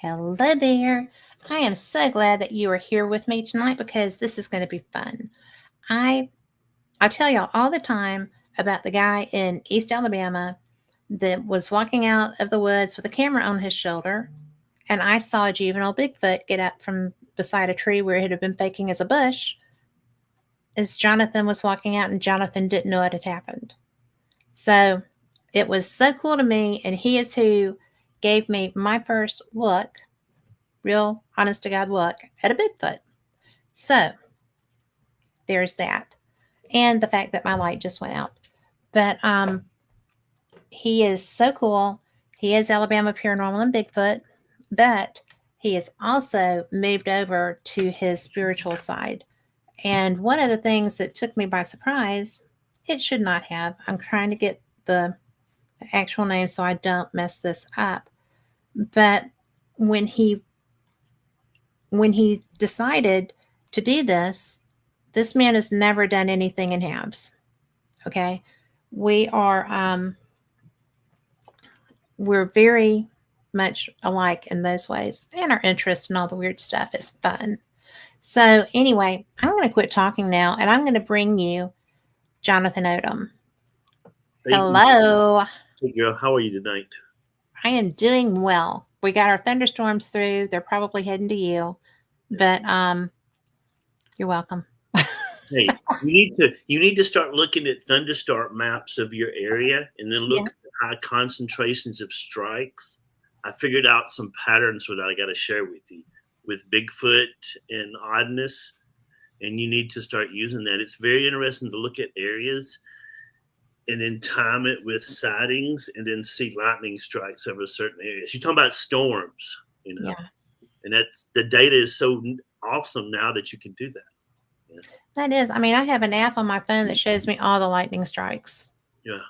Hello there. I am so glad that you are here with me tonight because this is going to be fun. I I tell y'all all the time about the guy in East Alabama that was walking out of the woods with a camera on his shoulder, and I saw a juvenile Bigfoot get up from beside a tree where it had been faking as a bush as Jonathan was walking out, and Jonathan didn't know it had happened. So it was so cool to me, and he is who gave me my first look, real honest to God look at a Bigfoot. So there's that. And the fact that my light just went out. But he is so cool. He is Alabama Paranormal and Bigfoot, but he has also moved over to his spiritual side. And one of the things that took me by surprise, it should not have. I'm trying to get the actual name so I don't mess this up. But when he decided to do this man has never done anything in halves. Okay, we are we're very much alike in those ways, and our interest in all the weird stuff is fun. So anyway, I'm going to quit talking now, and I'm going to bring you Jonathon Odom. Thank you. Hello. Hey, girl, how are you tonight? I am doing well. We got our thunderstorms through. They're probably heading to you, but you're welcome. Hey, you need to start looking at thunderstorm maps of your area and then Yeah. look at high concentrations of strikes. I figured out some patterns that I got to share with you with Bigfoot and oddness, and you need to start using that. It's very interesting to look at areas and then time it with sightings and then see lightning strikes over certain areas. You're talking about storms, Yeah. and that's the data is so awesome now that you can do that. Yeah. That is. I mean, I have an app on my phone that shows me all the lightning strikes Yeah.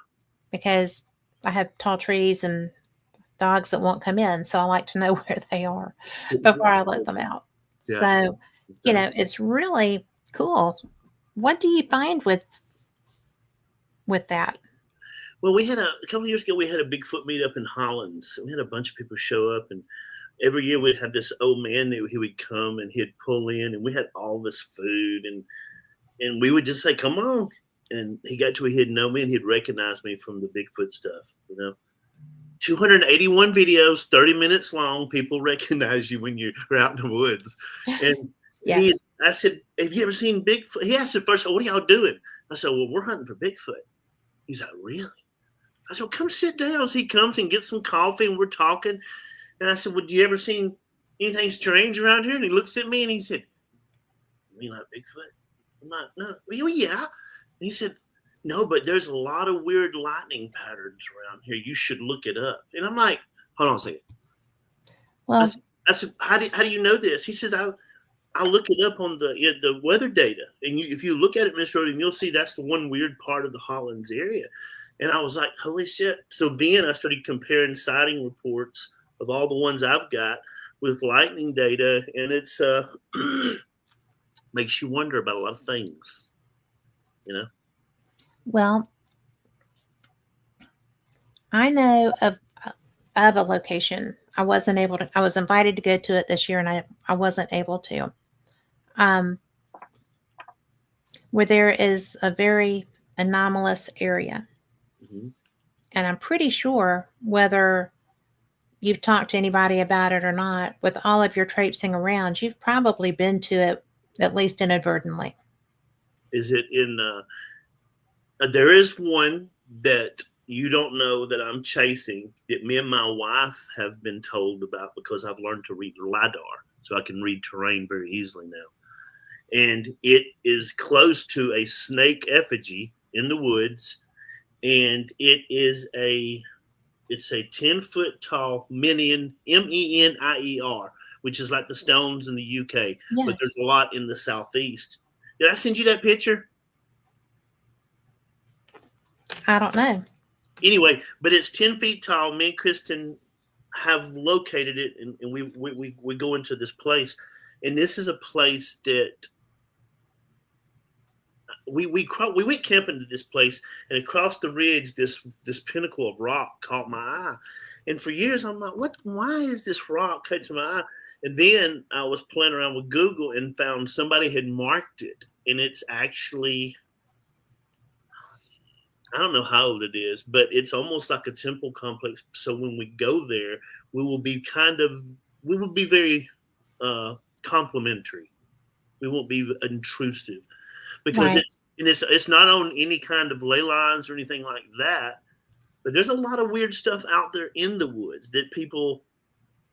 because I have tall trees and dogs that won't come in. So I like to know where they are before I let them out. Yeah. So, Exactly. it's really cool. What do you find with that? Well, we had a couple of years ago. We had a Bigfoot meetup in Hollands. We had a bunch of people show up, and every year we'd have this old man that he would come and he'd pull in, and we had all this food, and we would just say, "Come on." And he got to where he'd know me and he'd recognize me from the Bigfoot stuff. 281 videos, 30 minutes long. People recognize you when you're out in the woods. And Yes. I said, "Have you ever seen Bigfoot?" He asked at first, "Oh, what are y'all doing?" I said, "Well, we're hunting for Bigfoot." He's like, "Really?" I said, "Well, come sit down." So he comes and gets some coffee and we're talking. And I said, "Well, you ever seen anything strange around here?" And he looks at me and he said, "You mean like Bigfoot?" I'm like, "No." "Well, yeah." And he said, "No, but there's a lot of weird lightning patterns around here. You should look it up." And I'm like, "Hold on a second." I Well, said, how do you know this? He says, I look it up on the weather data. And if you look at it, Mr. Odom, you'll see that's the one weird part of the Hollands area. And I was like, holy shit. So then I started comparing sighting reports of all the ones I've got with lightning data. And it's makes you wonder about a lot of things, you know? well, I know of a location. I was invited to go to it this year and I wasn't able to. Um, where there is a very anomalous area. Mm-hmm. And I'm pretty sure whether you've talked to anybody about it or not, with all of your traipsing around, you've probably been to it at least inadvertently. Is it in, there is one that you don't know that I'm chasing that me and my wife have been told about because I've learned to read LIDAR. So I can read terrain very easily now. And it is close to a snake effigy in the woods. And it's a 10-foot tall minion, Menier, which is like the stones in the UK, but there's Yes. a lot in the southeast. Did I send you that picture? I don't know. Anyway, but it's 10 feet tall. Me and Kristen have located it, and we go into this place, and this is a place that we went camping to this place, and across the ridge, this pinnacle of rock caught my eye. And for years, I'm like, what? Why is this rock catching my eye? And then I was playing around with Google and found somebody had marked it, and it's actually, I don't know how old it is, but it's almost like a temple complex. So when we go there, we will be we will be very complimentary. We won't be intrusive because Right. it's not on any kind of ley lines or anything like that. But there's a lot of weird stuff out there in the woods that people,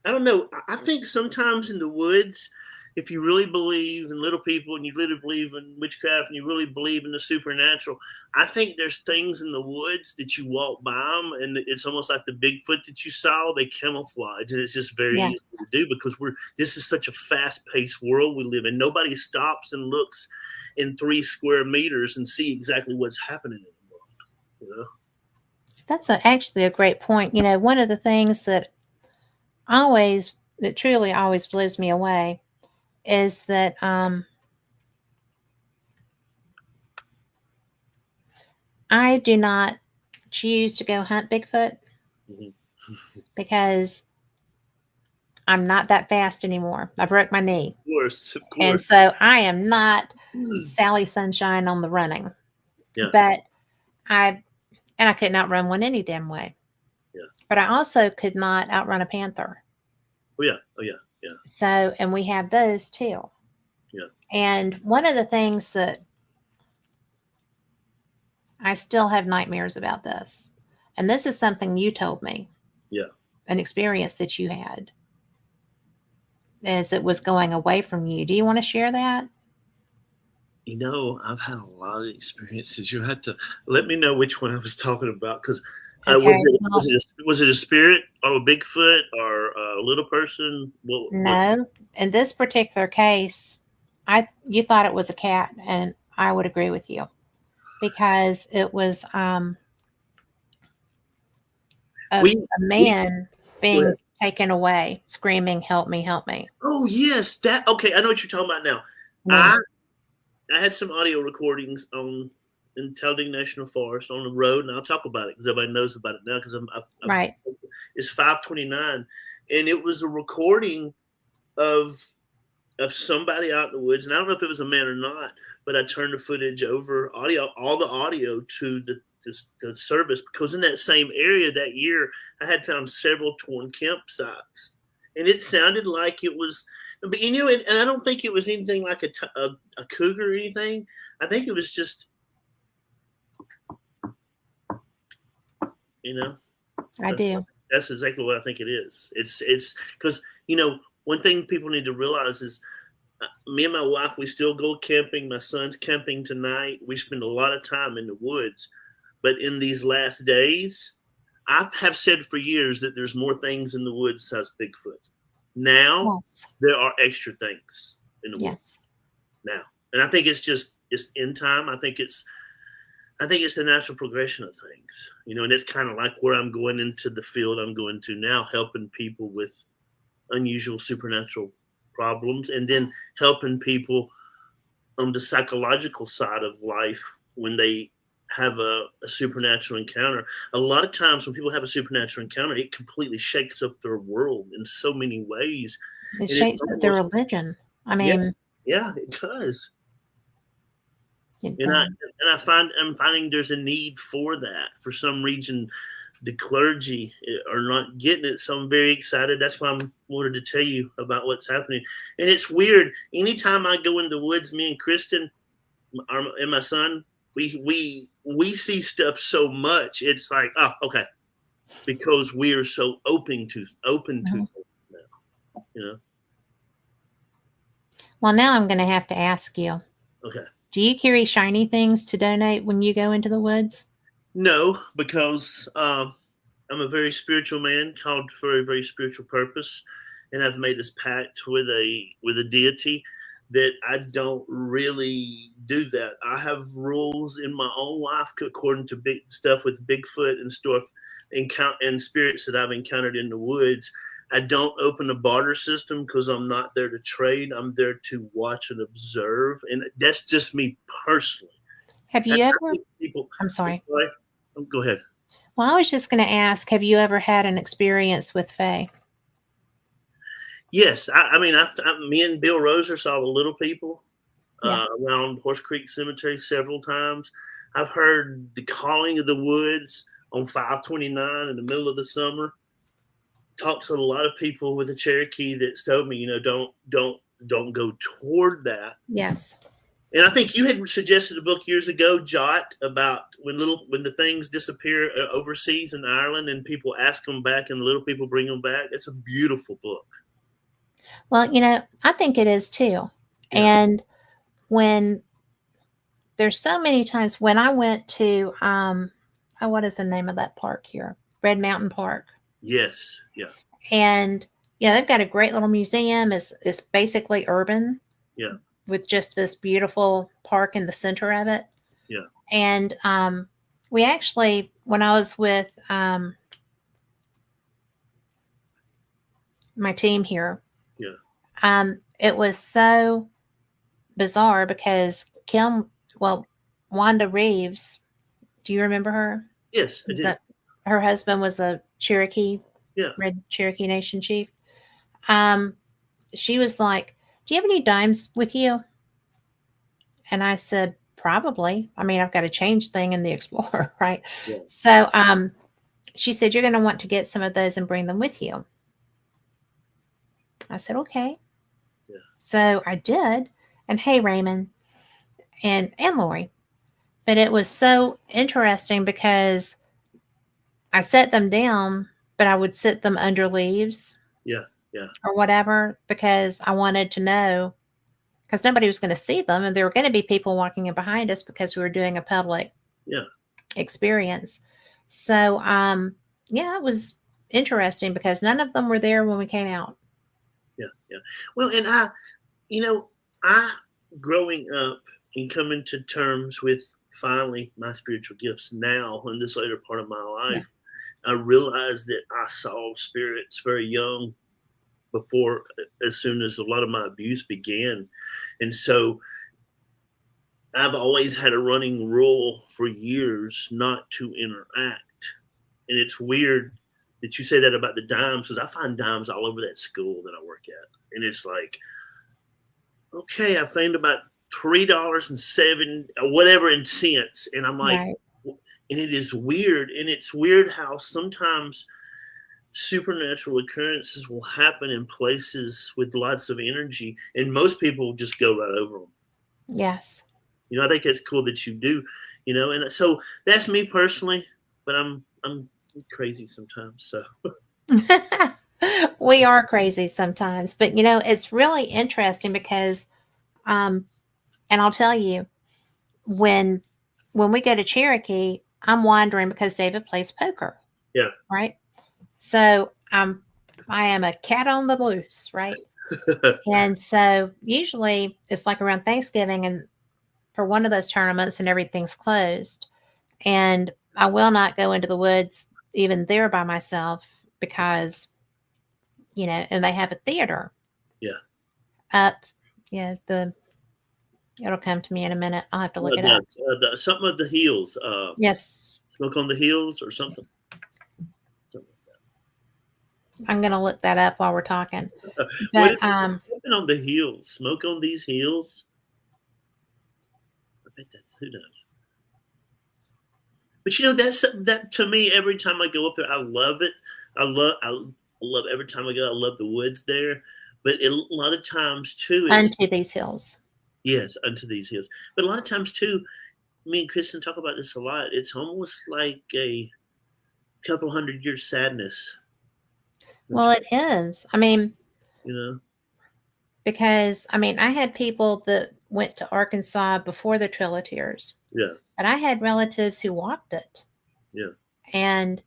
I don't know. I think sometimes in the woods, if you really believe in little people and you really believe in witchcraft and you really believe in the supernatural, I think there's things in the woods that you walk by them and it's almost like the Bigfoot that you saw. They camouflage, and it's just very Yes. easy to do because this is such a fast-paced world we live in. Nobody stops and looks in 3 square meters and see exactly what's happening in the world. You know? That's actually a great point. One of the things that truly always blows me away is that I do not choose to go hunt Bigfoot because I'm not that fast anymore. I broke my knee. Of And course. so I am not Sally Sunshine on the running. Yeah. But I couldn't outrun one any damn way. Yeah. But I also could not outrun a panther. Oh yeah. Oh yeah. Yeah. So, and we have those too. Yeah. And one of the things that I still have nightmares about this, and this is something you told me. Yeah. An experience that you had as it was going away from you. Do you want to share that? I've had a lot of experiences. You had to let me know which one I was talking about because Okay. Well, was it a spirit or a Bigfoot or a little person? What's no. In this particular case, you thought it was a cat, and I would agree with you because it was a we man go ahead. being taken away, screaming, "Help me! Help me!" Oh yes, that okay. I know what you're talking about now. Yeah. I I had some audio recordings on in Talladega National Forest on the road, and I'll talk about it because everybody knows about it now. Because Right. it's 5:29, and it was a recording of somebody out in the woods, and I don't know if it was a man or not, but I turned the footage over all the audio to the service because in that same area that year, I had found several torn campsites, and it sounded like it was, but and I don't think it was anything like a cougar or anything. I think it was just, you know, I that's do. that's exactly what I think it is. It's because one thing people need to realize is me and my wife, we still go camping. My son's camping tonight. We spend a lot of time in the woods. But in these last days, I have said for years that there's more things in the woods besides Bigfoot. Now, Yes. there are extra things in the woods Yes. now. And I think it's in time. I think it's the natural progression of things, and it's kind of like where I'm going into the field I'm going to now, helping people with unusual supernatural problems, and then helping people on the psychological side of life when they have a supernatural encounter. A lot of times when people have a supernatural encounter, it completely shakes up their world in so many ways. It And it's shapes up their almost, religion. I yeah, mean, yeah, it does. it And does. I'm finding there's a need for that. For some reason, the clergy are not getting it, so I'm very excited. That's why I wanted to tell you about what's happening. And it's weird. Anytime I go in the woods, me and Kristen and my son, we see stuff so much. It's like, oh, okay, because we are so open to Mhm. things now. You know. Well, now I'm going to have to ask you, Okay. do you carry shiny things to donate when you go into the woods? No, because I'm a very spiritual man called for a very spiritual purpose, and I've made this pact with a deity that I don't really do that. I have rules in my own life according to big stuff with Bigfoot and stuff and spirits that I've encountered in the woods. I don't open a barter system because I'm not there to trade. I'm there to watch and observe, and that's just me personally. Have I you ever? think people. I'm sorry. Right? Oh, go ahead. Well, I was just going to ask, have you ever had an experience with Faye? Yes, I mean, me and Bill Roser saw the little people Yeah. around Horse Creek Cemetery several times. I've heard the calling of the woods on 529 in the middle of the summer. Talked to a lot of people with a Cherokee that's told me, don't go toward that. Yes. And I think you had suggested a book years ago, Jot, about when the things disappear overseas in Ireland and people ask them back and the little people bring them back. It's a beautiful book. Well, I think it is too. Yeah. And when there's so many times when I went to, what is the name of that park here? Red Mountain Park. Yes. Yeah. And yeah, they've got a great little museum. It's basically urban. Yeah. With just this beautiful park in the center of it. Yeah. And we actually, when I was with my team here, Yeah. It was so bizarre because Wanda Reeves, do you remember her? Yes, I did. Her husband was a Cherokee, Yeah. Red Cherokee Nation chief. She was like, "Do you have any dimes with you?" And I said, "Probably. I mean, I've got a change thing in the Explorer, right?" Yeah. So she said, "You're going to want to get some of those and bring them with you." I said, "Okay." Yeah. So I did. And hey, Raymond and Lori. But it was so interesting because I set them down, but I would sit them under leaves. Yeah. Yeah. Or whatever, because I wanted to know, because nobody was going to see them, and there were going to be people walking in behind us because we were doing a public experience. So, yeah, it was interesting because none of them were there when we came out. Yeah. Yeah. Well, and I growing up and coming to terms with finally my spiritual gifts now in this later part of my life, I realized that I saw spirits very young before as soon as a lot of my abuse began. And so I've always had a running rule for years not to interact. And it's weird that you say that about the dimes because I find dimes all over that school that I work at. And it's like, okay, I found about $3.07 whatever in cents. And I'm like, Right. and it is weird. And it's weird how sometimes supernatural occurrences will happen in places with lots of energy, and most people just go right over them. Yes. I think it's cool that you do, and so that's me personally, but I'm crazy sometimes. So We are crazy sometimes, but it's really interesting because, and I'll tell you, when we go to Cherokee, I'm wandering because David plays poker. Yeah. Right. So I am a cat on the loose, right? And so usually it's like around Thanksgiving and for one of those tournaments and everything's closed. And I will not go into the woods even there by myself because, and they have a theater. Yeah. Up. Yeah, it'll come to me in a minute. I'll have to look it up. Something of the Hills. Yes. Smoke on the Hills or something. I'm going to look that up while we're talking. But something on the hills. Smoke on these hills. I think that's who knows. But that to me every time I go up there, I love it. I love every time I go. I love the woods there. But a lot of times too, unto these hills. Yes, unto these hills. But a lot of times too, me and Kristen talk about this a lot. It's almost like a couple 100-year sadness. Well, it is. I mean, because I had people that went to Arkansas before the Trail of Tears. Yeah. But I had relatives who walked it. Yeah. And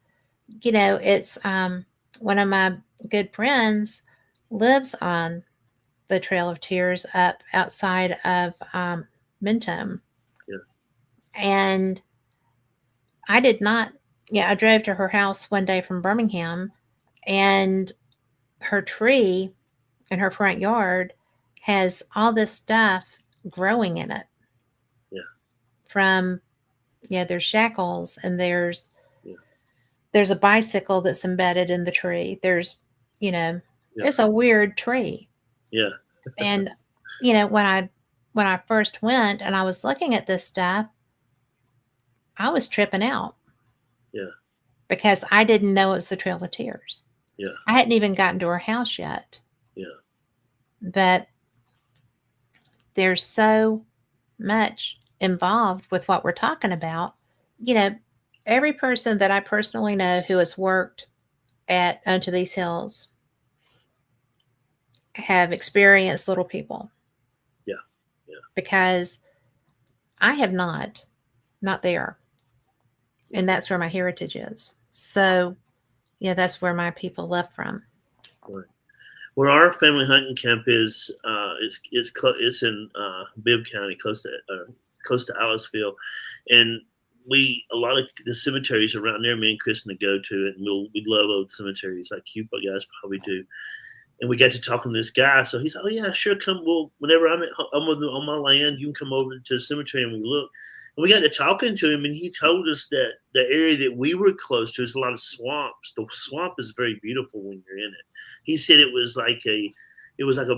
it's one of my good friends lives on the Trail of Tears up outside of Mentone. Yeah. And I did not. I drove to her house one day from Birmingham, and her tree in her front yard has all this stuff growing in it. Yeah. from, there's shackles, and Yeah. there's a bicycle that's embedded in the tree. There's, you know, Yeah. it's a weird tree. Yeah. And, when I first went and I was looking at this stuff, I was tripping out Yeah. because I didn't know it was the Trail of Tears. Yeah. I hadn't even gotten to her house yet. Yeah. But there's so much involved with what we're talking about. You know, every person that I personally know who has worked at Unto These Hills have experienced little people, Yeah. Yeah. because I have not there. And that's where my heritage is. So, that's where my people left from. Right. Where our family hunting camp is, it's in Bibb County, close to Aliceville, and a lot of the cemeteries around there. Me and Kristen go to it, and we love old cemeteries like you guys probably do. And we got to talking to this guy, so he's like, "Oh yeah, sure, come. Well, whenever on my land, you can come over to the cemetery and we look." And we got to talking to him, and he told us that the area that we were close to is a lot of swamps. The swamp is very beautiful when you're in it. He said it was like a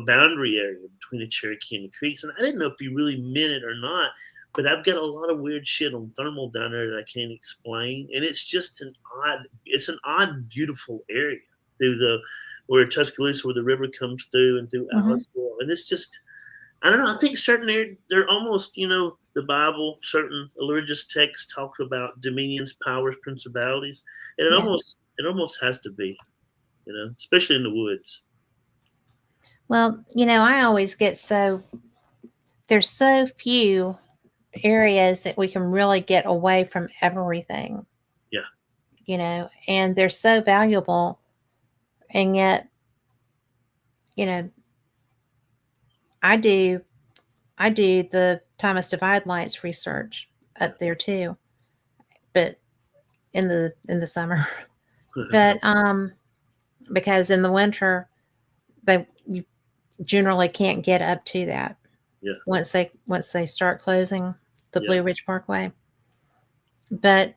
boundary area between the Cherokee and the creeks, and I didn't know if he really meant it or not. But I've got a lot of weird shit on thermal down there that I can't explain, and it's just it's an odd, beautiful area through the where Tuscaloosa, where the river comes through and through Mm-hmm. Aliceville, and it's just I don't know. I think certain they're almost the Bible, certain religious texts talk about dominions, powers, principalities, and Yeah. it almost has to be, especially in the woods. Well, I always get there's so few areas that we can really get away from everything, Yeah, and they're so valuable. And yet, you know, I do, I do the Thomas Divide Lights research yeah, up there too, but in the summer, but because in the winter you generally can't get up to that yeah, once they start closing the yeah, Blue Ridge Parkway. But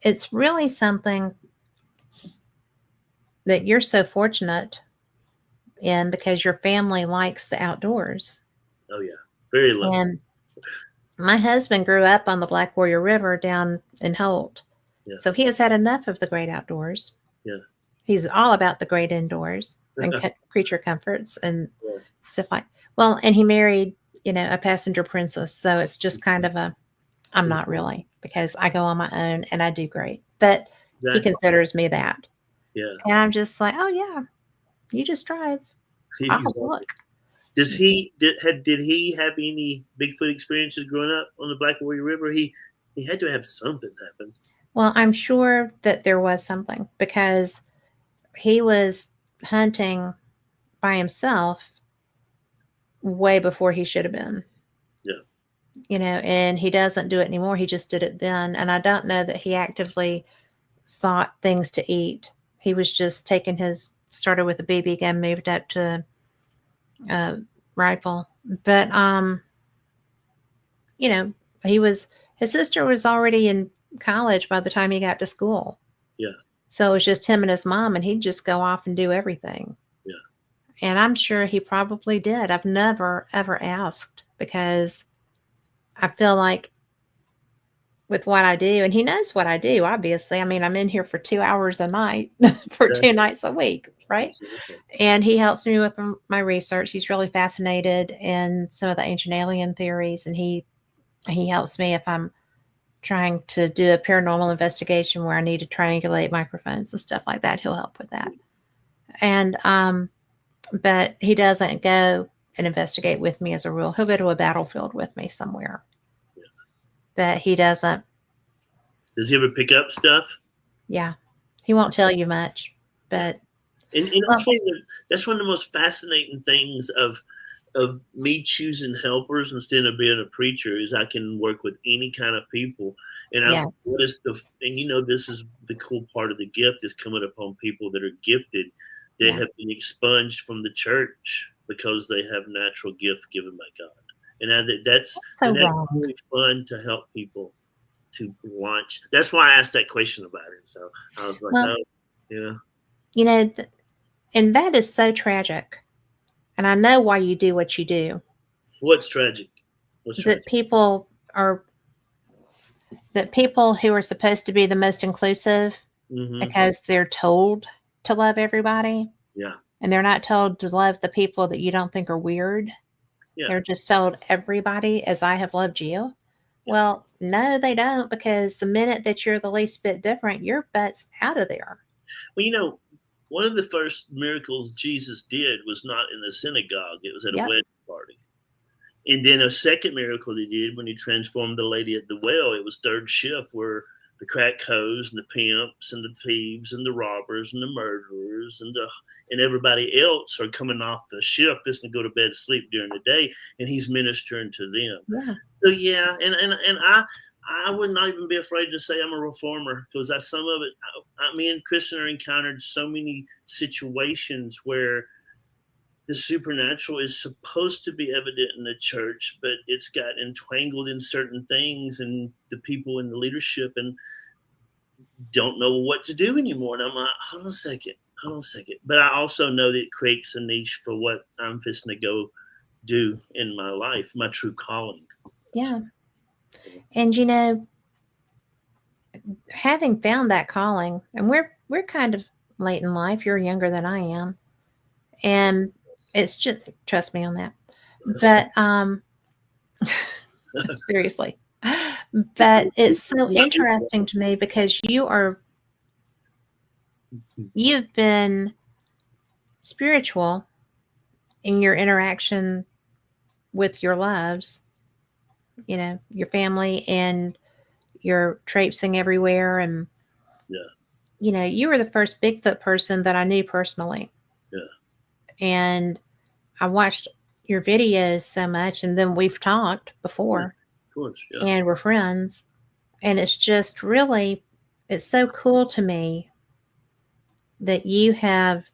it's really something that you're so fortunate in, because your family likes the outdoors. oh yeah, very lucky. And my husband grew up on the Black Warrior River down in Holt. Yeah, So he has had enough of the great outdoors. yeah, He's all about the great indoors and creature comforts and yeah, stuff like. Well, and he married, a passenger princess, so it's just kind of a. I'm not really, because I go on my own and I do great, but he exactly. considers me that, Yeah, and I'm just like, oh yeah, you just drive. I'll exactly. look. Did he have any Bigfoot experiences growing up on the Black Warrior River? He had to have something happen. Well, I'm sure that there was something, because he was hunting by himself way before he should have been. Yeah, And he doesn't do it anymore. He just did it then. And I don't know that he actively sought things to eat. He was just started with a BB gun, moved up to a rifle. But, you know, his sister was already in college by the time he got to school. yeah, So it was just him and his mom, and he'd just go off and do everything. yeah, And I'm sure he probably did. I've never, ever asked, because I feel like with what I do, and he knows what I do, obviously. I mean, I'm in here for 2 hours a night for yeah, 2 nights a week, right? absolutely. And he helps me with my research. He's really fascinated in some of the ancient alien theories, and he helps me if I'm trying to do a paranormal investigation where I need to triangulate microphones and stuff like that. He'll help with that. And but he doesn't go and investigate with me as a rule. He'll go to a battlefield with me somewhere, Yeah. but he doesn't. Does he ever pick up stuff? Yeah, he won't tell you much, Yeah. but And well, that's one of the most fascinating things of me choosing helpers instead of being a preacher is I can work with any kind of people. And yes, this is the cool part of the gift is coming upon people that are gifted that yeah, have been expunged from the church because they have natural gift given by God. And that's So and that's wrong. really fun to help people to launch. That's why I asked that question about it. So I was like, Well, oh, yeah, you know, and that is so tragic. And I know why you do what you do. what's tragic? What's That tragic? people are that people who are supposed to be the most inclusive Mm-hmm. because they're told to love everybody Yeah, and they're not told to love the people that you don't think are weird. yeah, They're just told everybody as I have loved you. yeah. Well, no, they don't, because the minute that you're the least bit different, your butt's out of there. Well, one of the first miracles Jesus did was not in the synagogue; it was at a Yep. wedding party. And then a second miracle he did when he transformed the lady at the well, it was third shift where the crack hoes and the pimps and the thieves and the robbers and the murderers and everybody else are coming off the ship just to go to bed sleep during the day, and he's ministering to them. Yeah. So yeah, and I would not even be afraid to say I'm a reformer because that's some of it. Me and Kristen are encountered so many situations where the supernatural is supposed to be evident in the church, but it's got entangled in certain things, and the people in the leadership and don't know what to do anymore. And I'm like, hold on a second. But I also know that it creates a niche for what I'm fixing to go do in my life, my true calling. Yeah. And having found that calling, and we're kind of late in life. You're younger than I am. And it's just trust me on that. But seriously. But it's so interesting to me because you've been spiritual in your interaction with your loves, your family, and you're traipsing everywhere. And Yeah, you were the first Bigfoot person that I knew personally. yeah, And I watched your videos so much, and then we've talked yeah, before of course, yeah, and we're friends. And it's just really, it's so cool to me that you have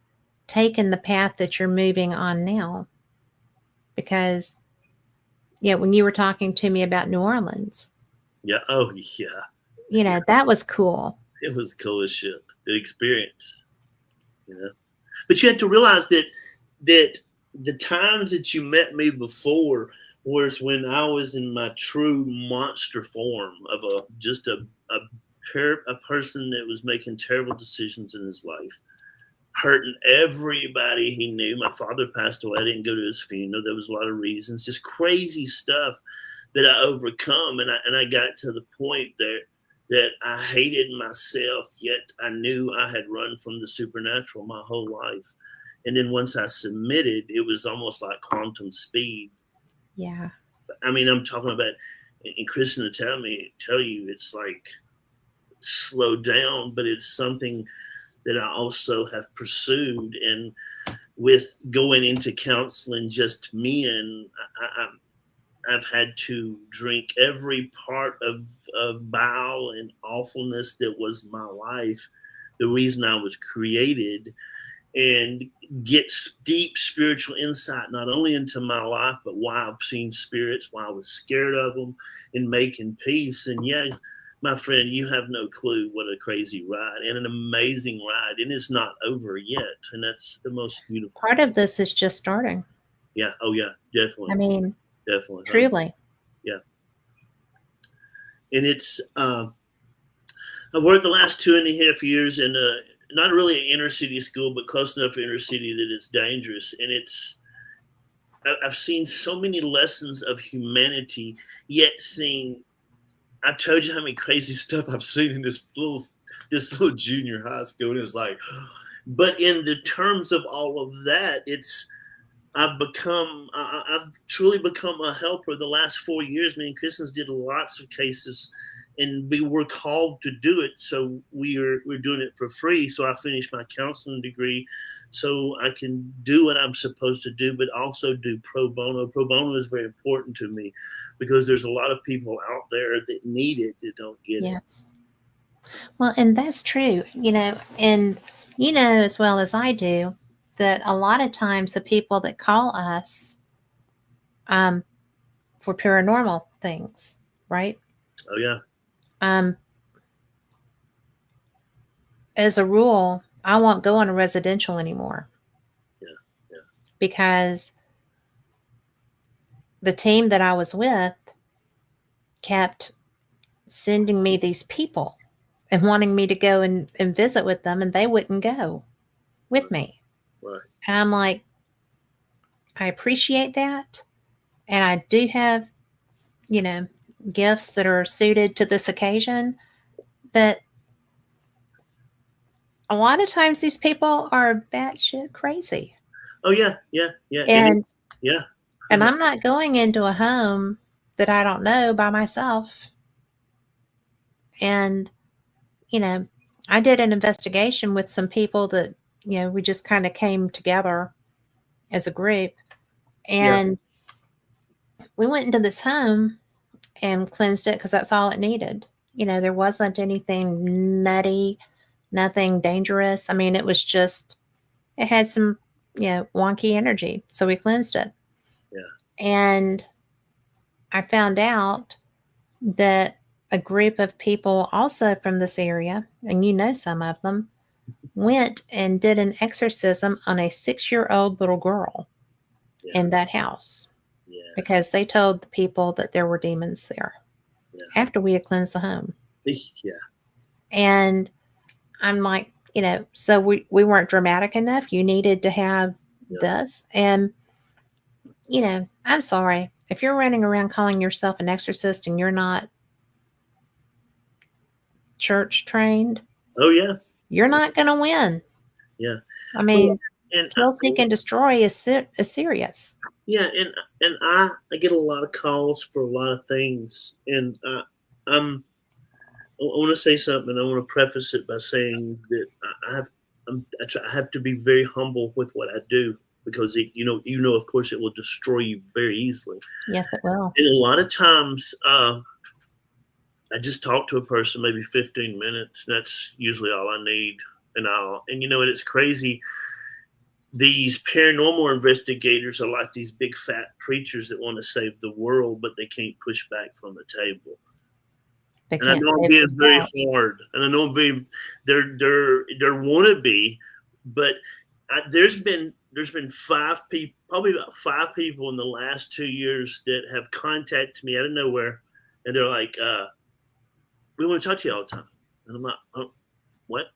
taken the path that you're moving on now. Because, yeah, when you were talking to me about New Orleans, yeah. Oh, yeah, yeah. that was cool. It was cool as shit. The experience, you know. But you have to realize that the times that you met me before was when I was in my true monster form of a person that was making terrible decisions in his life, hurting everybody he knew. My father passed away. I didn't go to his funeral. There was a lot of reasons, just crazy stuff that I overcome, and I got to the point there that I hated myself, yet I knew I had run from the supernatural my whole life. And then once I submitted, it was almost like quantum speed. Yeah. I mean, I'm talking about, and Kristen will tell you, it's like slow down, but it's something that I also have pursued. And with going into counseling just men, I've had to drink every part of bile and awfulness that was my life, the reason I was created, and get deep spiritual insight, not only into my life, but why I've seen spirits, why I was scared of them, and making peace. And yeah, my friend, you have no clue what a crazy ride and an amazing ride. And it's not over yet. And that's the most beautiful Part thing. of this is just starting. Yeah. Oh, yeah. I Definitely. mean, Definitely. truly. Yeah. And it's, I've worked the last 2.5 years in not really an inner city school, but close enough inner city that it's dangerous. And I've seen so many lessons of humanity, yet seen, I told you how many crazy stuff I've seen in this little junior high school. And it's like, but in the terms of all of that, I've truly become a helper. The last 4 years, me and Kristen's did lots of cases, and we were called to do it. So we're doing it for free. So I finished my counseling degree, so I can do what I'm supposed to do, but also do pro bono. Pro bono is very important to me because there's a lot of people out there that need it that don't get it. Yes. Well, and that's true, and as well as I do that a lot of times the people that call us, um, for paranormal things, right? Oh yeah. Um, as a rule, I won't go on a residential anymore Yeah. Yeah. because the team that I was with kept sending me these people and wanting me to go and visit with them, and they wouldn't go with Right. me. Right. And I'm like, I appreciate that. And I do have, you know, gifts that are suited to this occasion. But a lot of times these people are batshit crazy. Oh yeah. Yeah. Yeah. And Yeah. and I'm not going into a home that I don't know by myself. And, you know, I did an investigation with some people that, we just kind of came together as a group. Yeah. And we went into this home and cleansed it because that's all it needed. There wasn't anything nutty, nothing dangerous. I mean, it was just, it had some, wonky energy. So we cleansed it. Yeah. And I found out that a group of people also from this area, and some of them, went and did an exorcism on a 6-year-old little girl Yeah. in that house Yeah. because they told the people that there were demons there Yeah. after we had cleansed the home. Yeah. And I'm like, so we weren't dramatic enough. You needed to have Yeah. this. And, I'm sorry. If you're running around calling yourself an exorcist and you're not church trained, Oh yeah. you're not going to win. Yeah. I Well, mean, and kill, seek, and destroy is serious. yeah, and I get a lot of calls for a lot of things, and I want to say something. I want to preface it by saying that I have to be very humble with what I do because of course it will destroy you very easily. Yes, it will. And a lot of times, I just talk to a person maybe 15 minutes. That's usually all I need, and it's crazy. These paranormal investigators are like these big fat preachers that want to save the world, but they can't push back from the table. They And I can't know I'm save being very themselves. hard, and I know I'm being they're wannabe, but there's been 5 people, probably about 5 people in the last 2 years that have contacted me out of nowhere, and they're like, "We want to talk to you all the time," and I'm like, "Oh, what?"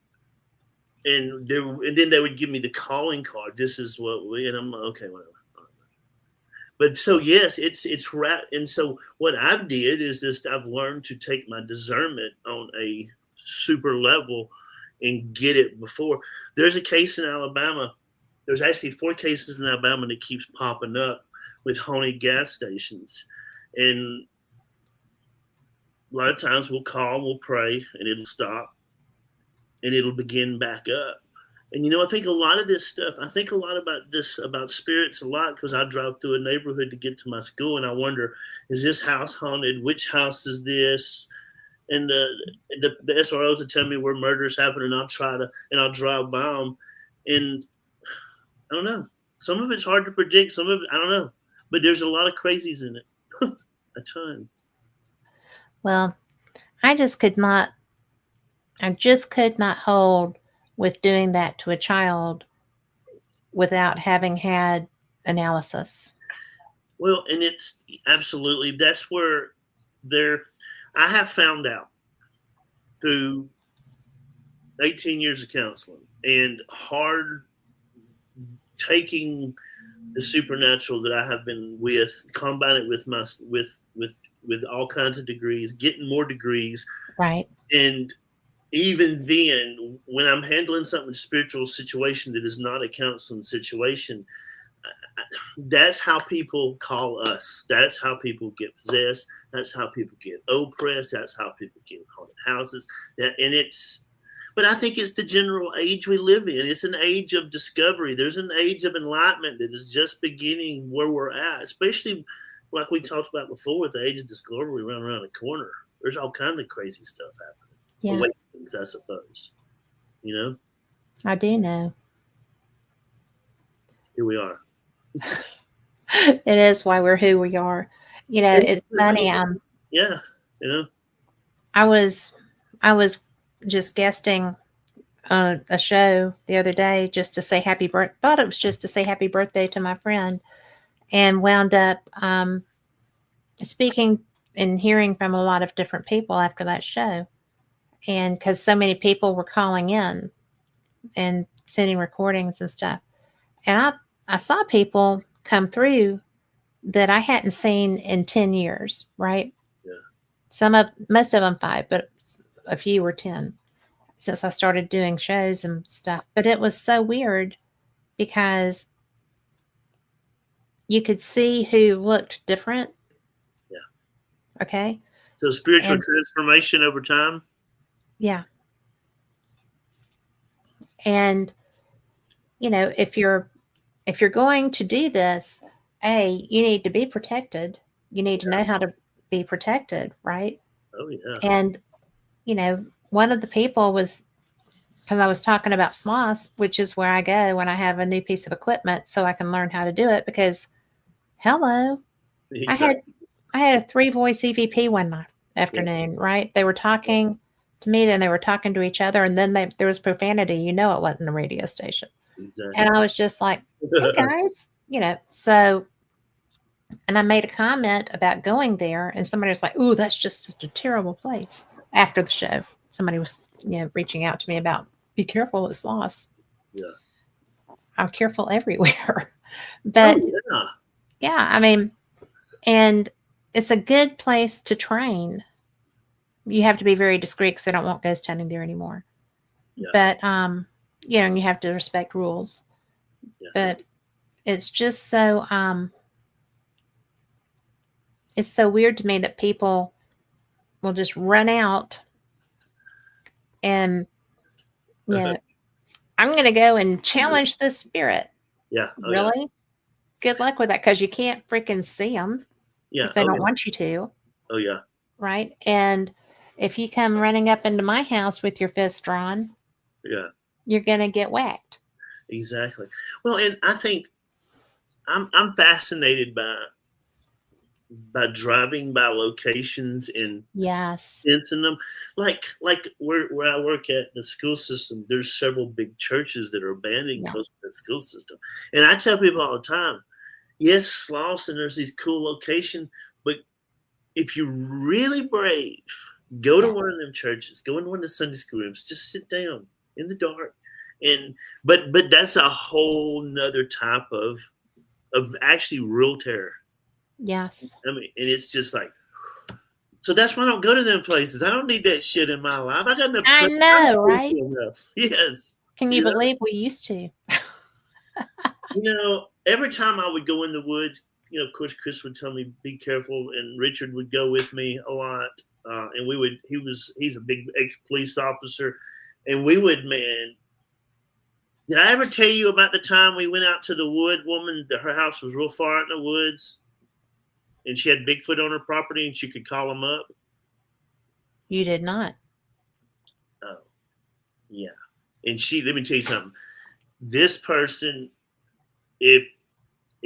And then they would give me the calling card. This is what we, and I'm like, okay, whatever. But so yes, it's right. And so what I've did is this: I've learned to take my discernment on a super level and get it before. There's a case in Alabama. There's actually 4 cases in Alabama that keeps popping up with haunted gas stations, and a lot of times we'll call, we'll pray, and it'll stop, and it'll begin back up. And I think a lot of this stuff, I think a lot about spirits a lot because I drive through a neighborhood to get to my school, and I wonder, is this house haunted? Which house is this? And the SROs will tell me where murders happen, and I'll drive by them, and I don't know. Some of it's hard to predict. Some of it, I don't know, but there's a lot of crazies in it, a ton. Well, I just could not. I just could not hold with doing that to a child without having had analysis. Well, and it's absolutely that's where there. I have found out through 18 years of counseling and hard taking the supernatural that I have been with, combine it with with all kinds of degrees, getting more degrees, Right. and even then, when I'm handling something spiritual situation that is not a counseling situation, that's how people call us. That's how people get possessed. That's how people get oppressed. That's how people get haunted houses. But I think it's the general age we live in. It's an age of discovery. There's an age of enlightenment that is just beginning where we're at, especially like we talked about before with the age of discovery around the corner. There's all kinds of crazy stuff happening. Yeah, Awakenings, I suppose. I do know. Here we are. It is why we're who we are. You know, it's funny. Yeah, you know. I was I was just guesting on a show the other day just to say happy birth. Thought it was just to say happy birthday to my friend, and wound up speaking and hearing from a lot of different people after that show, and because so many people were calling in and sending recordings and stuff, and I saw people come through that I hadn't seen in 10 years. Right, Yeah. most of them 5, but a few were 10 since I started doing shows and stuff. But it was so weird because you could see who looked different. Yeah. Okay. So spiritual And transformation over time. yeah. And you know, if you're going to do this, you need to be protected. You need to Yeah. know how to be protected, right? Oh yeah. And you know, one of the people was because I was talking about sloths, which is where I go when I have a new piece of equipment so I can learn how to do it because hello, I had Exactly. I had a 3 voice EVP one night Yeah. afternoon, right? They were talking to me, then they were talking to each other, and then there was profanity. You know, it wasn't a radio station. Exactly. And I was just like, hey guys, you know, so, and I made a comment about going there, and somebody was like, ooh, that's just such a terrible place after the show. Somebody was, you know, reaching out to me about, be careful, it's lost. Yeah. I'm careful everywhere. Oh But yeah. yeah, I mean, and it's a good place to train. You have to be very discreet because they don't want ghost hunting there anymore. Yeah. But you know, and you have to respect rules. Yeah. But it's just so it's so weird to me that people will just run out and you know, I'm gonna go and challenge this spirit. Yeah. Oh yeah. Really? Good luck with that because you can't freaking see them Yeah. if they Oh don't yeah. want you to, Oh yeah. right? And if you come running up into my house with your fist drawn, Yeah. you're gonna get whacked. Exactly. Well, and I think I'm fascinated by driving by locations and Yes. sensing them. Like where I work at the school system, there's several big churches that are abandoned Yeah. because of that school system. And I tell people all the time, yes, Slauson, there's these cool locations, but if you're really brave, go to Yeah. one of them churches, go in one of the Sunday school rooms, just sit down in the dark. And but that's a whole nother type of actually real terror. Yes. I mean, and it's just like, so that's why I don't go to them places. I don't need that shit in my life. I got enough. I I'm know, right? grateful enough. Yes. Can you You know, believe we used to? every time I would go in the woods, of course, Chris would tell me be careful, and Richard would go with me a lot. And we would. He's a big ex police officer, and we would, man. Did I ever tell you about the time we went out to the wood? Woman, her house was real far out in the woods, and she had Bigfoot on her property, and she could call him up. You did not. Oh, yeah. And let me tell you something. This person, if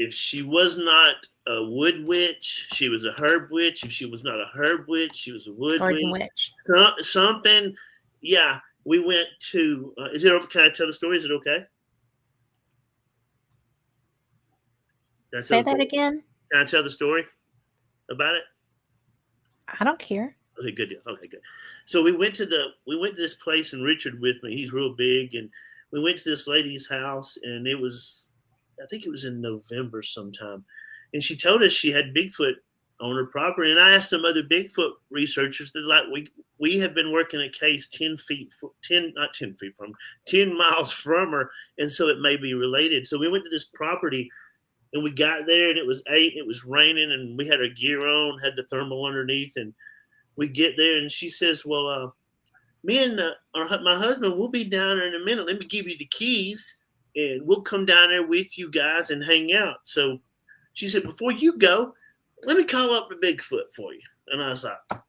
she was not a wood witch, she was a herb witch. If she was not a herb witch, she was a wood Garden witch. witch. Something. Yeah, we went to. Is it? Can I tell the story? Is it okay? Say that again. Can I tell the story about it? I don't care. Okay, good deal. Okay, good. So we went to this place, and Richard with me. He's real big, and we went to this lady's house, and I think it was in November sometime, and she told us she had Bigfoot on her property. And I asked some other Bigfoot researchers that we have been working a case 10 miles from her, and so it may be related. So we went to this property. And we got there, and it was raining, and we had our gear on, had the thermal underneath, and we get there, and she says, well, me and my husband, we'll be down there in a minute. Let me give you the keys, and we'll come down there with you guys and hang out. So she said, before you go, let me call up the Bigfoot for you. And I was like,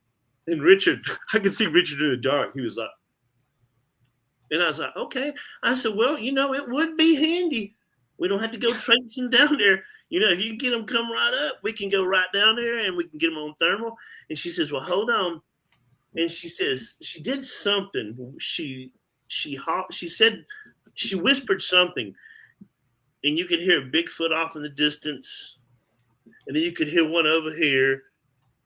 and Richard, I could see Richard in the dark. He was like, and I was like, okay. I said, well, it would be handy. We don't have to go traipsing down there. If you can get them come right up, we can go right down there and we can get them on thermal. And she says, well, hold on. And she says she did something. She said she whispered something, and you could hear a Bigfoot off in the distance, and then you could hear one over here,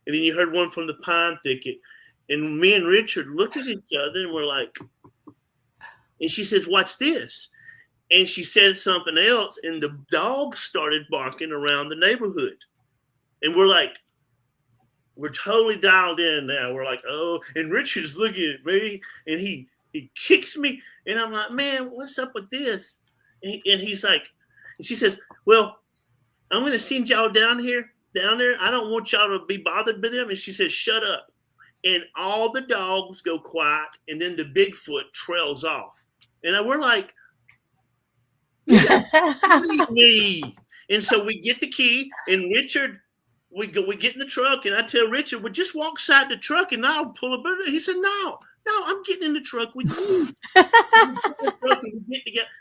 and then you heard one from the pine thicket. And me and Richard look at each other, and we're like, and she says, watch this. And she said something else, and the dog started barking around the neighborhood. And we're like, we're totally dialed in now. We're like, oh, and Richard's looking at me, and he kicks me, and I'm like, man, what's up with this? And he's like, and she says, well, I'm going to send y'all down there. I don't want y'all to be bothered by them. And she says, shut up. And all the dogs go quiet, and then the Bigfoot trails off. And we're like, leave me. And so we get the key, and Richard, we get in the truck, and I tell Richard, well, just walk side the truck, and I'll pull a bird. He said, no, I'm getting in the truck with you.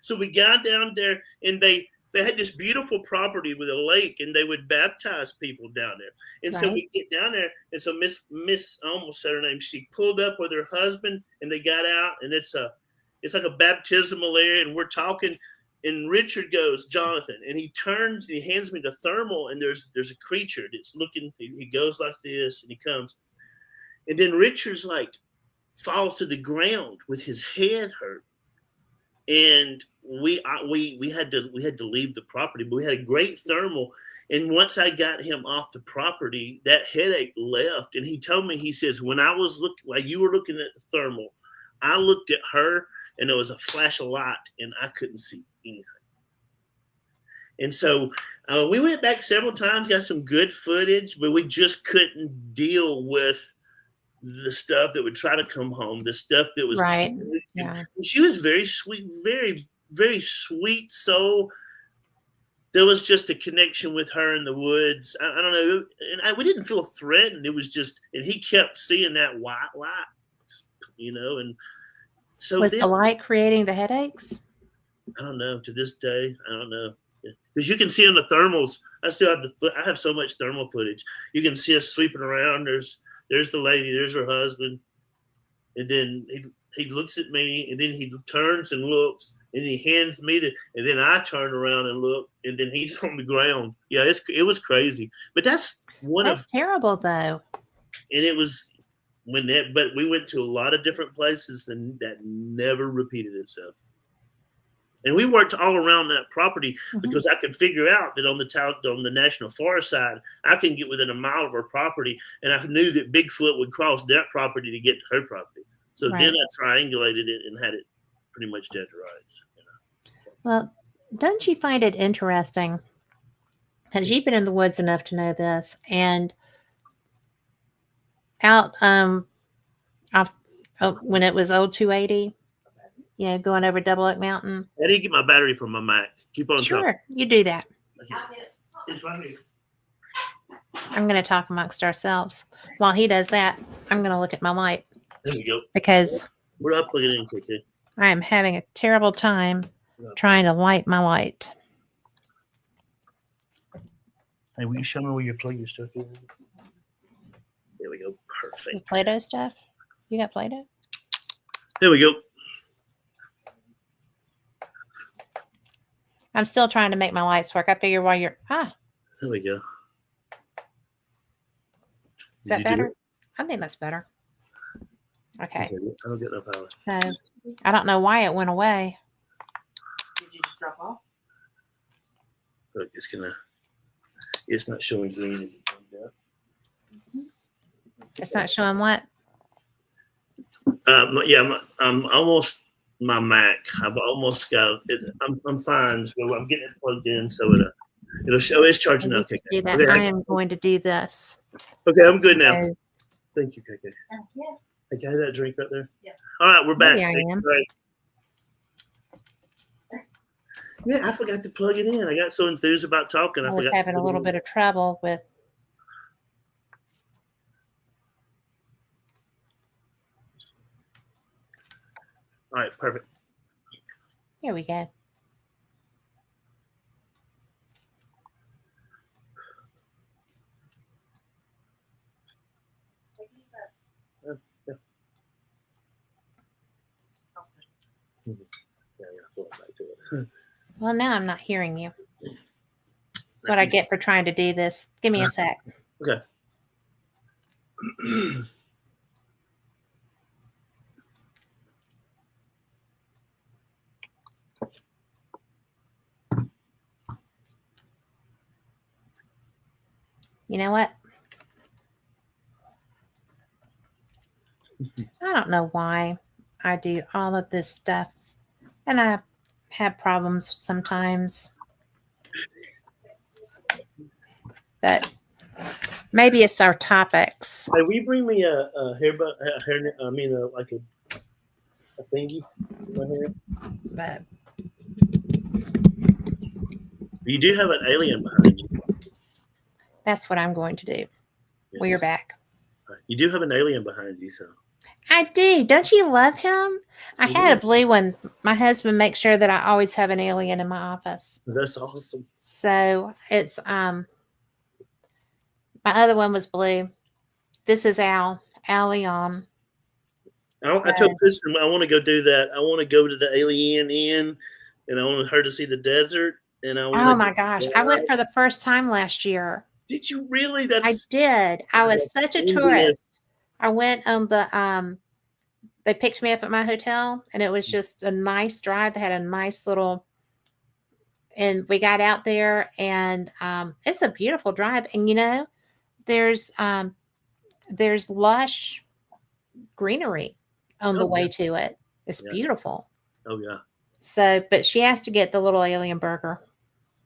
So we got down there, and they had this beautiful property with a lake, and they would baptize people down there. And so we get down there, and so Miss I almost said her name. She pulled up with her husband, and they got out, and it's like a baptismal area, and we're talking. And Richard goes, Jonathon, and he turns, and he hands me the thermal, and there's a creature that's looking. He goes like this, and he comes, and then Richard's like falls to the ground with his head hurt, and we had to leave the property, but we had a great thermal. And once I got him off the property, that headache left. And he told me, he says, when I was while you were looking at the thermal, I looked at her, and there was a flash of light, and I couldn't see anything. And so we went back several times, got some good footage, but we just couldn't deal with the stuff that would try to come home, the stuff that was right. Yeah. She was very sweet, very, very sweet soul. There was just a connection with her in the woods. I don't know, and we didn't feel threatened. It was just, and he kept seeing that white light, and so was the light creating the headaches? I don't know. To this day, I don't know, because you can see on the thermals. I have so much thermal footage. You can see us sweeping around. There's the lady. There's her husband, and then he looks at me, and then he turns and looks, and he hands me and then I turn around and look, and then he's on the ground. Yeah, it was crazy, but that's terrible though. And it was but we went to a lot of different places, and that never repeated itself. And we worked all around that property because I could figure out that on the National Forest side, I can get within a mile of her property, and I knew that Bigfoot would cross that property to get to her property. So then I triangulated it and had it pretty much dead to rights. Well, don't you find it interesting? Because you've been in the woods enough to know this, and out when it was old 280. Going over Double Oak Mountain. I didn't get my battery from my Mac. Keep on talking. Sure, you do that. Okay. It's right here. I'm going to talk amongst ourselves. While he does that, I'm going to look at my light. There we go. Because we're up plugging in quickly. I am having a terrible time trying to light my light. Hey, will you show me where you plug your stuff in? There we go. Perfect. Play-Doh stuff? You got Play-Doh? There we go. I'm still trying to make my lights work. I figure while you're there we go. Is that better? I think that's better. Okay. I don't get no power. So I don't know why it went away. Did you just drop off? Look, it's not showing green as it comes out. It's not showing what? I'm almost my Mac. I've almost got it. I'm fine. So I'm getting it plugged in, so it'll show it's charging up. Okay. Okay, I am going to do this. Okay, I'm good now. Thank you, KK. Yeah. Okay, have that drink right there. Yeah. All right, we're back. I am. Yeah, I forgot to plug it in. I got so enthused about talking. I was having a little bit of trouble with. All right, perfect. Here we go. Back to it. Well, now I'm not hearing you. That's what I get for trying to do this. Give me a sec. Okay. You know what? I don't know why I do all of this stuff, and I have problems sometimes. But maybe it's our topics. Hey, will you bring me a hair? I mean, like a thingy in my hair. But You do have an alien behind you. that's what I'm going to do. Yes. We're back. You do have an alien behind you, so. I do. Don't you love him? I had a blue one. My husband makes sure that I always have an alien in my office. That's awesome. So it's my other one was blue. This is Al Leon. I told Kristen I want to go do that. I want to go to the Alien Inn, and I want her to see the desert. And I want. Oh my gosh! I went for the first time last year. Did you really? I did. I was such a tourist. I went on the They picked me up at my hotel, and it was just a nice drive. They had a nice little, and we got out there, and it's a beautiful drive. And you know, there's lush greenery on the way to it. It's beautiful. Oh yeah. So, but she has to get the little alien burger.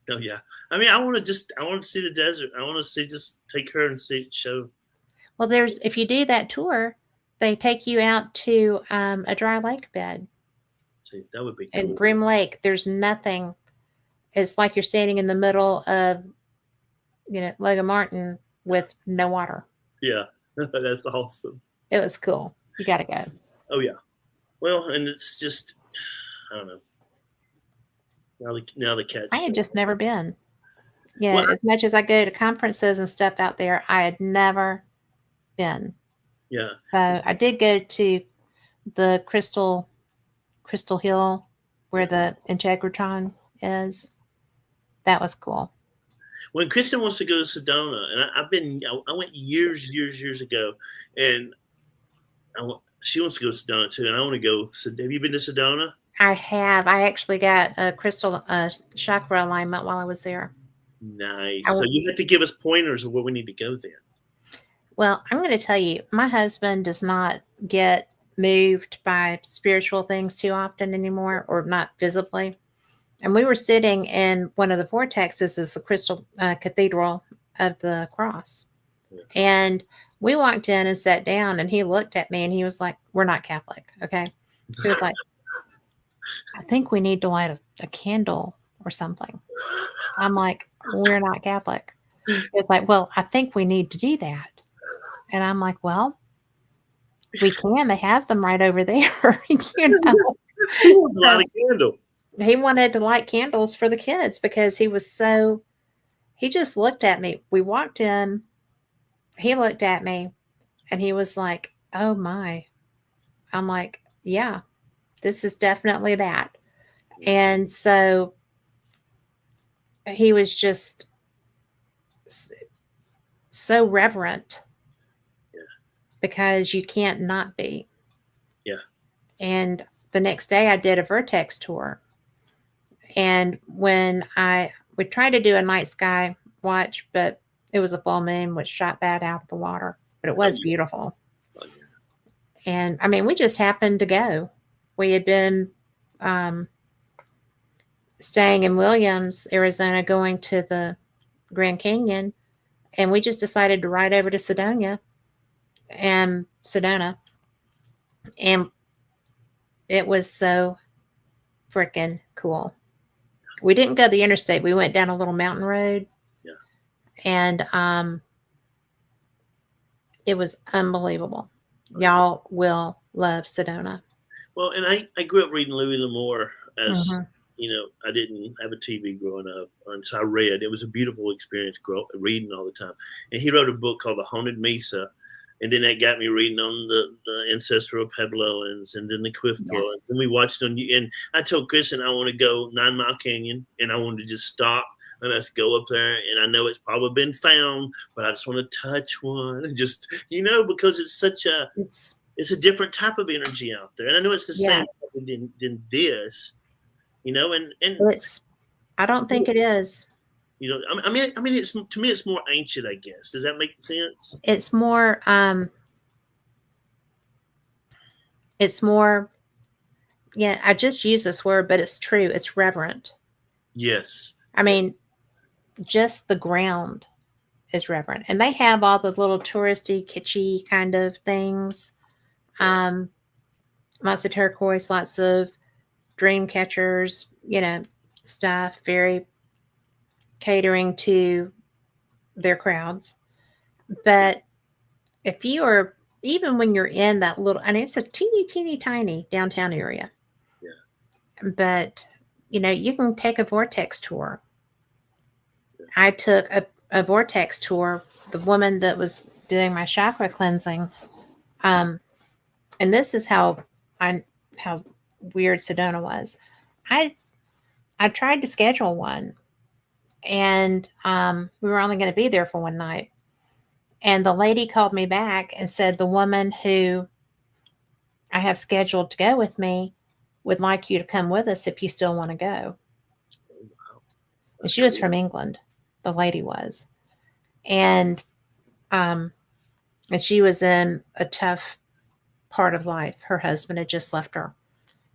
Oh yeah. I mean, I want to see the desert. I want to just take her and see show. Well, if you do that tour, they take you out to a dry lake bed. See, that would be cool. In Grim Lake. There's nothing. It's like you're standing in the middle of, Logan Martin with no water. Yeah, that's awesome. It was cool. You got to go. Oh yeah. Well, and it's just, I don't know. Now the catch. I had just never been. Yeah, well, as much as I go to conferences and stuff out there, I had never been. Yeah. So I did go to the Crystal Hill where the Integratron is. That was cool. When Kristen wants to go to Sedona, and I went years ago, and she wants to go to Sedona too, and I want to go. Have you been to Sedona? I have. I actually got a crystal chakra alignment while I was there. Nice. So you have to give us pointers of where we need to go then. Well, I'm going to tell you, my husband does not get moved by spiritual things too often anymore, or not visibly. And we were sitting in one of the vortexes, is the Crystal Cathedral of the Cross. Yeah. And we walked in and sat down, and he looked at me and he was like, "We're not Catholic, okay?" He was like, "I think we need to light a candle or something." I'm like, "We're not Catholic." It's like, "Well, I think we need to do that." And I'm like, "Well, we can. They have them right over there." He wants to light a candle. He wanted to light candles for the kids because he just looked at me. We walked in, he looked at me, and he was like, "Oh my." I'm like, "Yeah, this is definitely that." And so he was just so reverent. Yeah. Because you can't not be. Yeah. And the next day I did a Vertex tour. And when we tried to do a night sky watch, but it was a full moon, which shot that out of the water. But it was beautiful. Oh, yeah. And I mean, we just happened to go. We had been staying in Williams, Arizona, going to the Grand Canyon, and we just decided to ride over to Sedona, and it was so freaking cool. We didn't go the interstate. We went down a little mountain road. Yeah. And it was unbelievable. Y'all will love Sedona. Well, and I grew up reading Louis L'Amour as, I didn't have a TV growing up. And so I read. It was a beautiful experience reading all the time. And he wrote a book called The Haunted Mesa. And then that got me reading on the ancestral Puebloans and then the Quiffbloans. Yes. And we watched on you. And I told Kristen I want to go 9 Mile Canyon and I wanted to just stop and let's go up there. And I know it's probably been found, but I just want to touch one and just, because it's a different type of energy out there. And I know it's the same than this, and I don't think it is. I mean, it's, to me, it's more ancient, I guess. Does that make sense? It's more, yeah, I just use this word, but it's true. It's reverent. Yes. I mean, just the ground is reverent. And they have all the little touristy, kitschy kind of things. Yes. Lots of turquoise, lots of dream catchers, stuff, very catering to their crowds. But if you are, even when you're in that little, and it's a teeny, teeny, tiny downtown area. Yeah. But, you can take a vortex tour. Yeah. I took a vortex tour. The woman that was doing my chakra cleansing, and this is how weird Sedona was. I tried to schedule one, and we were only going to be there for one night. And the lady called me back and said the woman who I have scheduled to go with me would like you to come with us if you still want to go. Oh, wow. And she was from England, the lady was. And she was in a tough part of life. Her husband had just left her.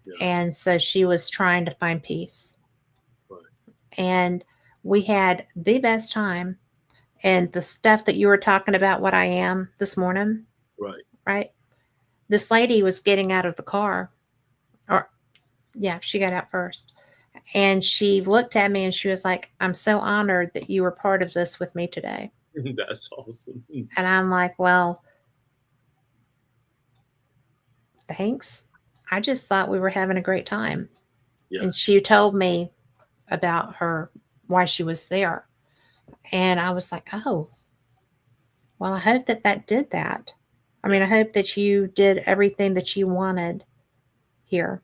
Yeah. And so she was trying to find peace. Right. And we had the best time. And the stuff that you were talking about, what I am this morning. Right. This lady was getting out of the car. She got out first. And she looked at me and she was like, I'm so honored that you were part of this with me today. That's awesome. And I'm like, well, thanks. I just thought we were having a great time. Yeah. And she told me about why she was there. And I was like, oh, well, I hope that did that. I mean, I hope that you did everything that you wanted here.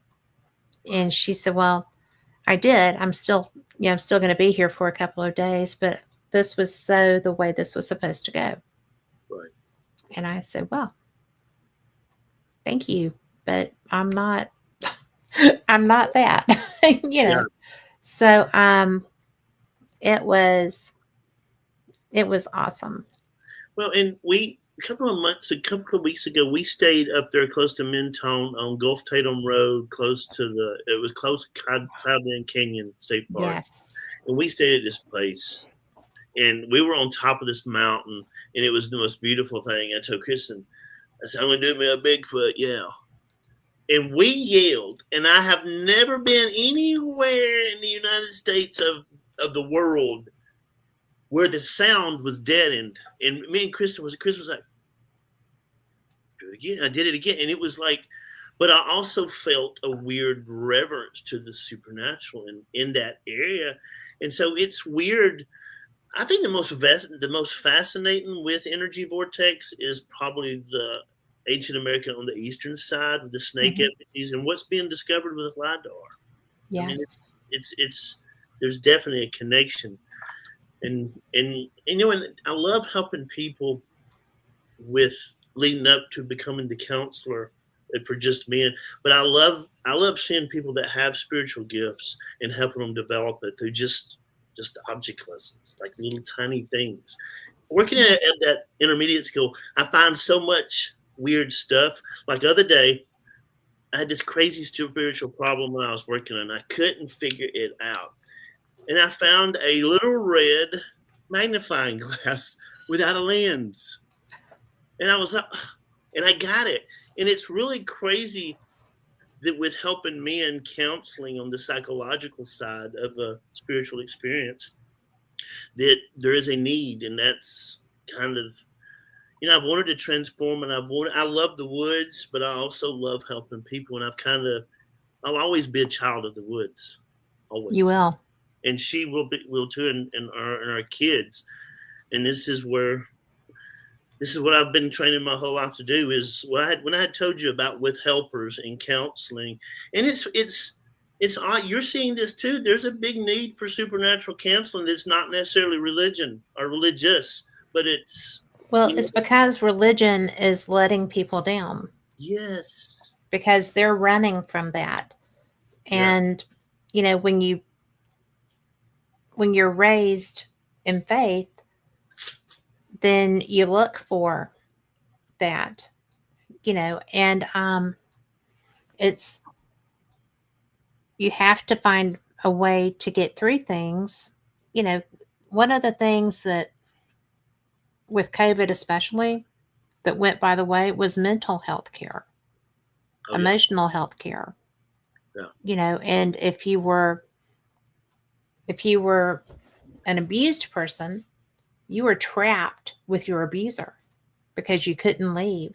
And she said, well, I did. I'm still going to be here for a couple of days, but this was so the way this was supposed to go. Right. And I said, well, thank you, but I'm not that, Yeah. So, it was awesome. Well, and a couple of weeks ago, we stayed up there close to Mentone on Gulf Tatum Road, close to Cloudland Canyon State Park. Yes. And we stayed at this place, and we were on top of this mountain, and it was the most beautiful thing. I told Kristen, I said, I'm going to do me a Bigfoot yell. And we yelled, and I have never been anywhere in the United States of the world where the sound was deadened. And me and Chris was like, do it again. I did it again. And it was like, but I also felt a weird reverence to the supernatural in that area. And so it's weird. I think the most fascinating with energy vortex is probably the ancient America on the eastern side with the snake effigies and what's being discovered with LIDAR. Yes. I mean, it's there's definitely a connection. And I love helping people with leading up to becoming the counselor for just men. But I love seeing people that have spiritual gifts and helping them develop it through just object lessons, like little tiny things. Working at that intermediate school, I find so much weird stuff. Like the other day, I had this crazy spiritual problem when I was working and I couldn't figure it out. And I found a little red magnifying glass without a lens. And I was like, and I got it. And it's really crazy that with helping men counseling on the psychological side of a spiritual experience, that there is a need. And that's kind of, I've wanted to transform and I love the woods, but I also love helping people. And I'll always be a child of the woods. Always. You will. And she will too, and our kids. And this is where this is what I've been training my whole life to do. Is when I had told you about with helpers and counseling, and it's odd. You're seeing this too. There's a big need for supernatural counseling that's not necessarily religion or religious, but it's Well, it's because religion is letting people down yes, because they're running from that. yeah, And when you're raised in faith, then you look for that, and it's you have to find a way to get through things. One of the things that with COVID especially that went by the way was mental health care, oh yeah, emotional health care. yeah, And if you were an abused person, you were trapped with your abuser because you couldn't leave.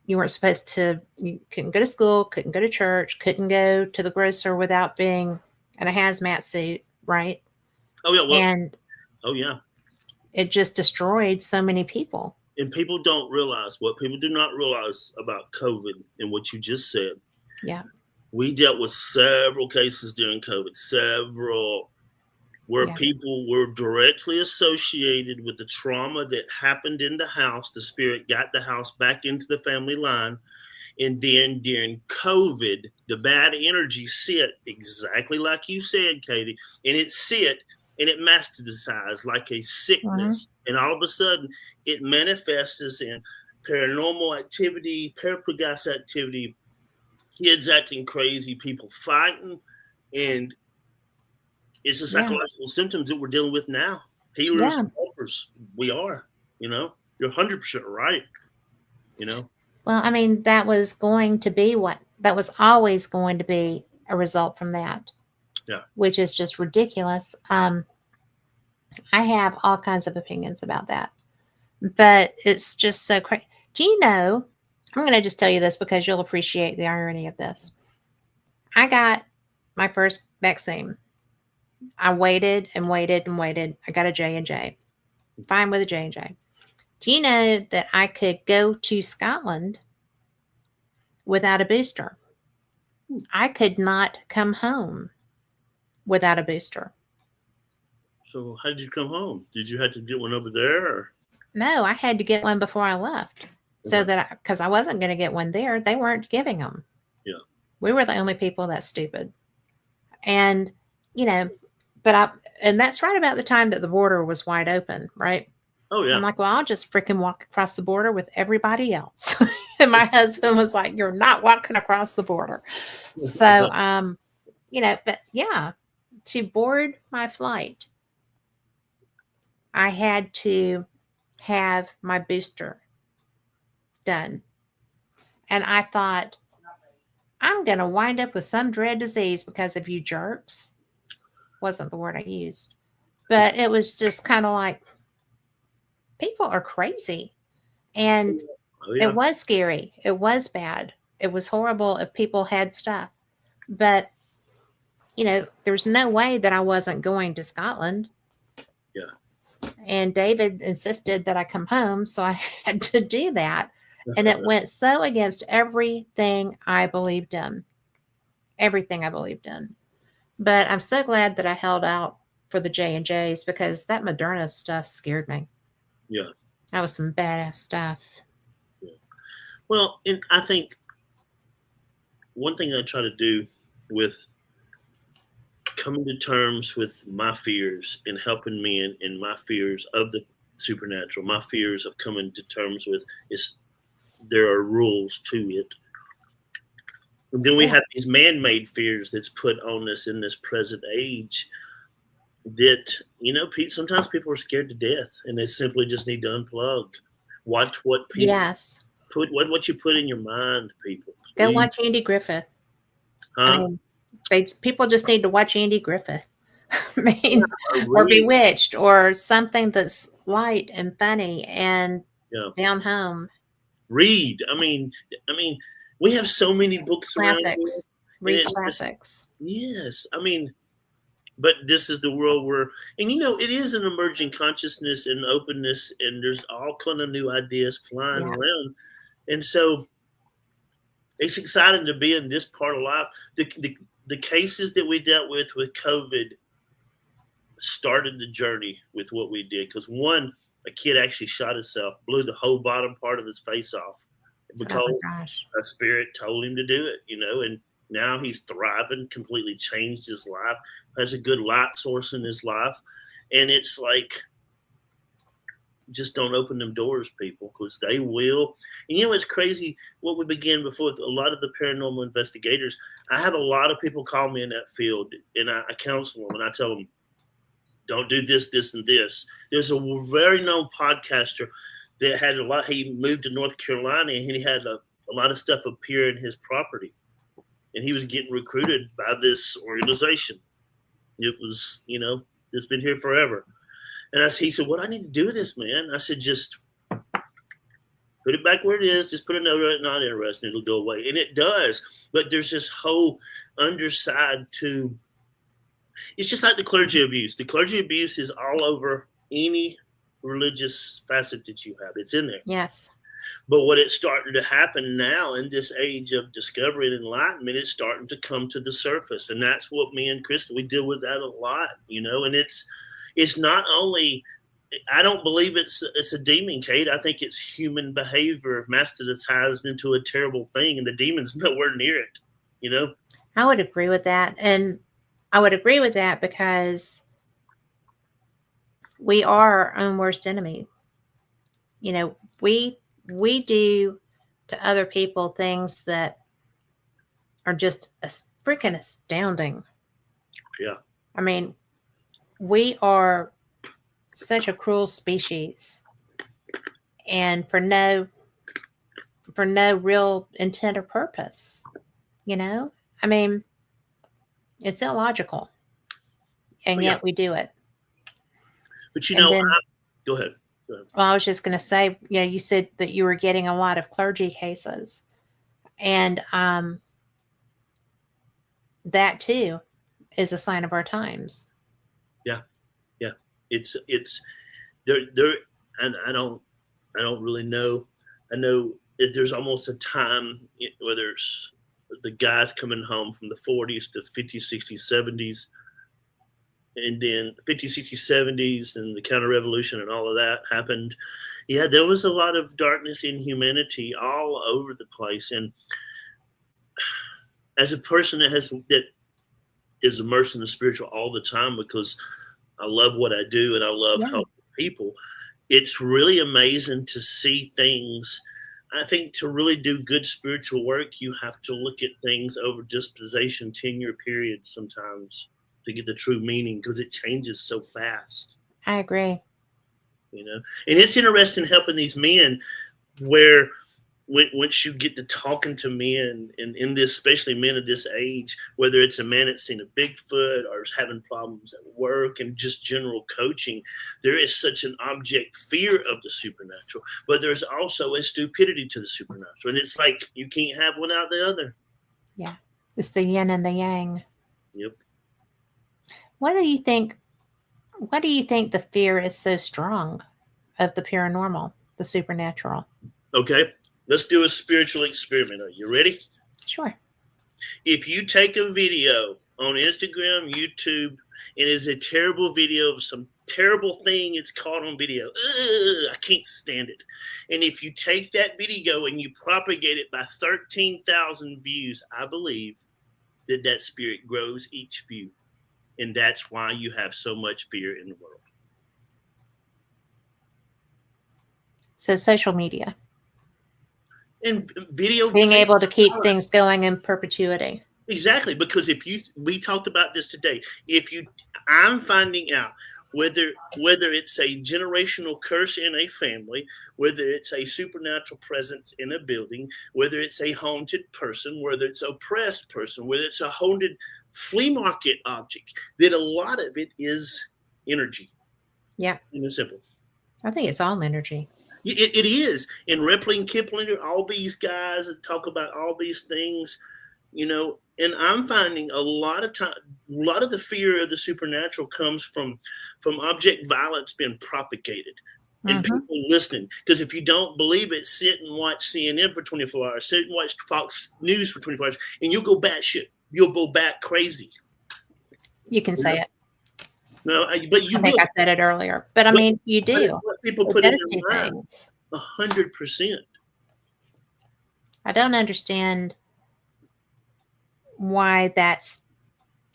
You weren't supposed to, you couldn't go to school, couldn't go to church, couldn't go to the grocer without being in a hazmat suit, right? oh yeah, well, And oh yeah. it just destroyed so many people. And people don't realize what people do not realize about COVID and what you just said. Yeah. We dealt with several cases during COVID, several where Yeah. people were directly associated with the trauma that happened in the house. The spirit got the house back into the family line. And then during COVID, the bad energy sit exactly like you said, Katie, and it sit and it metastasized like a sickness. And all of a sudden, it manifests as in paranormal activity, paraplegic activity, kids acting crazy, people fighting, and it's the Yeah. psychological symptoms that we're dealing with now. Healers, Yeah. helpers, we are. You're 100% right. Well, I mean, that was always going to be a result from that. Yeah. Which is just ridiculous. I have all kinds of opinions about that, but it's just so crazy. Do you know? I'm going to just tell you this because you'll appreciate the irony of this. I got my first vaccine. I waited and waited and waited. I got a J&J. Fine with a J&J. Do you know that I could go to Scotland without a booster? I could not come home without a booster. So how did you come home? Did you have to get one over there? Or? No, I had to get one before I left. So Okay. that because I wasn't going to get one there, they weren't giving them. Yeah. We were the only people that stupid. And, and that's right about the time that the border was wide open, right? Oh yeah. I'm like, well, I'll just freaking walk across the border with everybody else. And my husband was like, you're not walking across the border. So, but yeah, to board my flight, I had to have my booster done. And I thought, I'm going to wind up with some dread disease because of you jerks. Wasn't the word I used. But it was just kind of like, people are crazy. And Oh, yeah. it was scary. It was bad. It was horrible if people had stuff. But, there's no way that I wasn't going to Scotland. Yeah. And David insisted that I come home. So I had to do that. And it went so against everything I believed in. Everything I believed in. But I'm so glad that I held out for the J&Js because that Moderna stuff scared me. Yeah. That was some badass stuff. Yeah. Well, and I think one thing I try to do with coming to terms with my fears and helping me in my fears of the supernatural, my fears of coming to terms with is there are rules to it. And then we have these man-made fears that's put on us in this present age that, sometimes people are scared to death and they simply just need to unplug. Watch what people Yes. what you put in your mind, people. Go watch Andy Griffith. Huh? People just need to watch Andy Griffith. I mean, or Bewitched or something that's light and funny and down home. Read. I mean, we have so many books classics. around here. Read classics. Yes. I mean, But this is the world where, and it is an emerging consciousness and openness, and there's all kind of new ideas flying Yeah. around. And so it's exciting to be in this part of life. The cases that we dealt with COVID started the journey with what we did. Because one, a kid actually shot himself, blew the whole bottom part of his face off Oh because my gosh. a spirit told him to do it, and now he's thriving, completely changed his life, has a good light source in his life. And it's like, just don't open them doors, people, because they will. And it's crazy what we began before with a lot of the paranormal investigators. I have a lot of people call me in that field, and I counsel them, and I tell them, don't do this, this, and this. There's a very known podcaster that had he moved to North Carolina, and he had a lot of stuff appear in his property. And he was getting recruited by this organization. It was, it's been here forever. And he said, what do I need to do with this, man? I said, just put it back where it is. Just put a note on it, not interested. It'll go away. And it does. But there's this whole underside to, it's just like the clergy abuse. The clergy abuse is all over any religious facet that you have. It's in there. Yes. But what it's starting to happen now in this age of discovery and enlightenment, it's starting to come to the surface. And that's what me and Krista, we deal with that a lot, and it's not only, I don't believe it's a demon, Kate. I think it's human behavior masterized into a terrible thing, and the demon's nowhere near it, I would agree with that. And I would agree with that because we are our own worst enemy. We do to other people things that are just freaking astounding. Yeah. I mean, we are such a cruel species, and for no real intent or purpose. I mean, it's illogical, and yet we do it. But go ahead. Well, I was just going to say, you said that you were getting a lot of clergy cases, and that too is a sign of our times. Yeah. It's there, and I don't really know. I know that there's almost a time where there's the guys coming home from the 40s to 50s, 60s, 70s, and then 50s, 60s, 70s, and the counter-revolution and all of that happened. Yeah, there was a lot of darkness in humanity all over the place. And as a person that is immersed in the spiritual all the time, because I love what I do and I love helping people, it's really amazing to see things. I think to really do good spiritual work, you have to look at things over dispensation, 10-year periods sometimes to get the true meaning, because it changes so fast. I agree. And it's interesting helping these men where once you get to talking to men, and in this, especially men of this age, whether it's a man that's seen a Bigfoot or is having problems at work and just general coaching, there is such an object fear of the supernatural, but there's also a stupidity to the supernatural. And it's like you can't have one without the other. Yeah. It's the yin and the yang. Yep. Why do you think the fear is so strong of the paranormal, the supernatural? Okay. Let's do a spiritual experiment. Are you ready? Sure. If you take a video on Instagram, YouTube, and it's a terrible video of some terrible thing it's caught on video, I can't stand it. And if you take that video and you propagate it by 13,000 views, I believe that spirit grows each view. And that's why you have so much fear in the world. So social media. And video, being able to keep things going in perpetuity. Exactly, because we talked about this today. I'm finding out whether it's a generational curse in a family, whether it's a supernatural presence in a building, whether it's a haunted person, whether it's an oppressed person, whether it's a haunted flea market object, that a lot of it is energy. Yeah. And simple. I think it's all energy. It is. And Ripley and Kipling, all these guys that talk about all these things, And I'm finding a lot of time, a lot of the fear of the supernatural comes from object violence being propagated and Mm-hmm. people listening. Because if you don't believe it, sit and watch CNN for 24 hours, sit and watch Fox News for 24 hours, and you'll go batshit. You'll go bat crazy. You can You know? say it. No, but you I think will. I said it earlier, but I But, mean, you but do. it's what people It put in does two their mind. things. 100%. I don't understand why that's.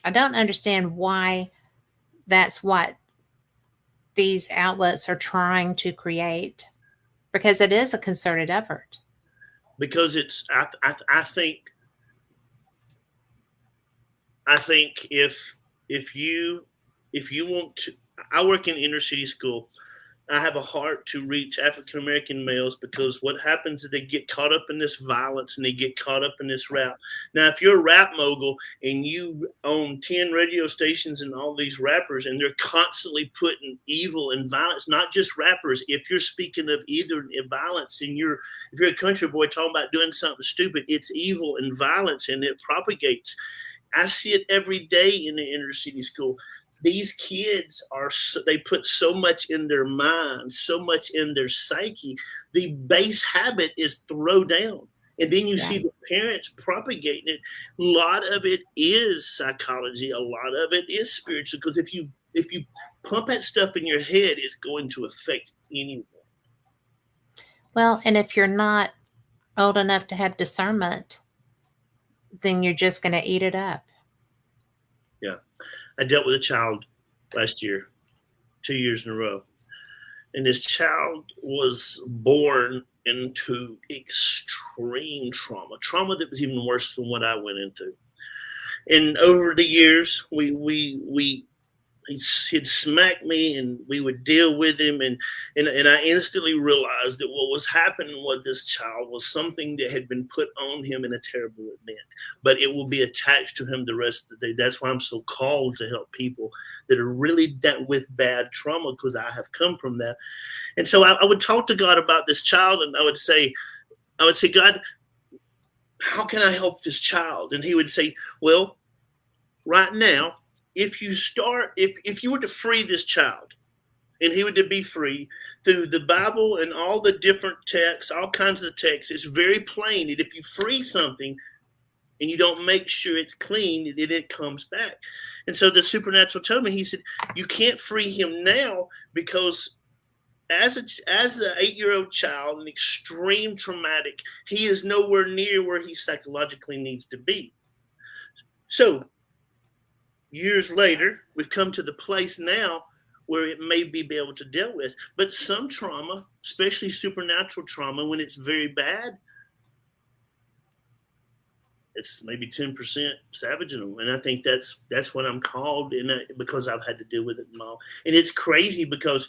I don't understand why that's what these outlets are trying to create, because it is a concerted effort. Because I think if you want to, I work in inner city school. I have a heart to reach African American males because what happens is they get caught up in this violence and they get caught up in this rap. Now, if you're a rap mogul and you own 10 radio stations and all these rappers and they're constantly putting evil and violence, not just rappers, if you're speaking of either violence and if you're a country boy talking about doing something stupid, it's evil and violence and it propagates. I see it every day in the inner city school. These kids they put so much in their mind, so much in their psyche. The base habit is throw down. And then you Yeah. see the parents propagating it. A lot of it is psychology. A lot of it is spiritual. Because if you pump that stuff in your head, it's going to affect anyone. Well, and if you're not old enough to have discernment, then you're just going to eat it up. Yeah. I dealt with a child last year, 2 years in a row. And this child was born into extreme trauma that was even worse than what I went into. And over the years, he'd smack me and we would deal with him, and I instantly realized that what was happening with this child was something that had been put on him in a terrible event, but it will be attached to him the rest of the day. That's why I'm so called to help people that are really dealt with bad trauma, because I have come from that. And so I would talk to God about this child, and I would say, God, how can I help this child? And he would say, well, right now, if you were to free this child and he were to be free through the Bible and all the different texts, all kinds of texts, it's very plain that if you free something and you don't make sure it's clean, then it comes back. And so the supernatural told me, he said, you can't free him now because as an 8-year-old child, an extreme traumatic, he is nowhere near where he psychologically needs to be. So years later, we've come to the place now where it may be able to deal with. But some trauma, especially supernatural trauma, when it's very bad, it's maybe 10% savage in them. And I think that's what I'm called, because I've had to deal with it and all. And it's crazy because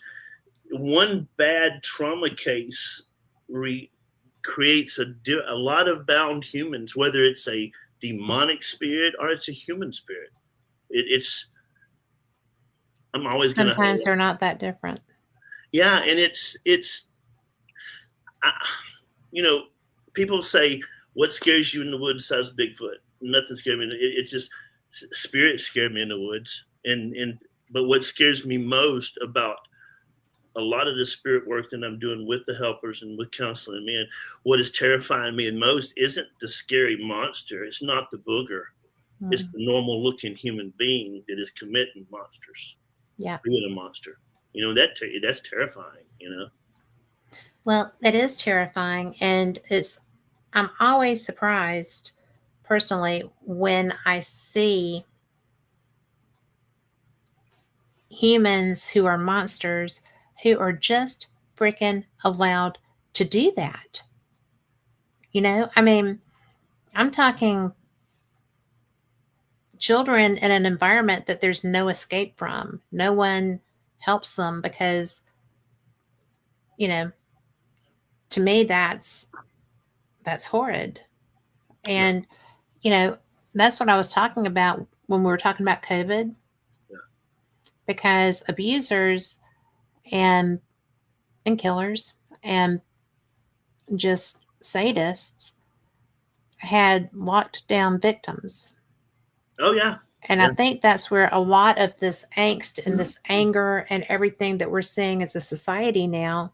one bad trauma case creates a lot of bound humans, whether it's a demonic spirit or it's a human spirit. It's I'm always gonna. Sometimes they're not that different. Yeah, and it's I, people say, what scares you in the woods says Bigfoot. Nothing scared me. It's just spirits scare me in the woods, but what scares me most about a lot of the spirit work that I'm doing with the helpers and with counseling men, what is terrifying me the most isn't the scary monster. It's not the booger. It's the normal looking human being that is committing monsters. Yeah. Being a monster. That's terrifying, Well, it is terrifying, and I'm always surprised personally when I see humans who are monsters who are just freaking allowed to do that. I mean, I'm talking children in an environment that there's no escape from. No one helps them because, you know, to me that's horrid. Yeah. And, that's what I was talking about when we were talking about COVID. Yeah. Because abusers and killers and just sadists had locked down victims. Oh yeah. And I think that's where a lot of this angst and this anger and everything that we're seeing as a society now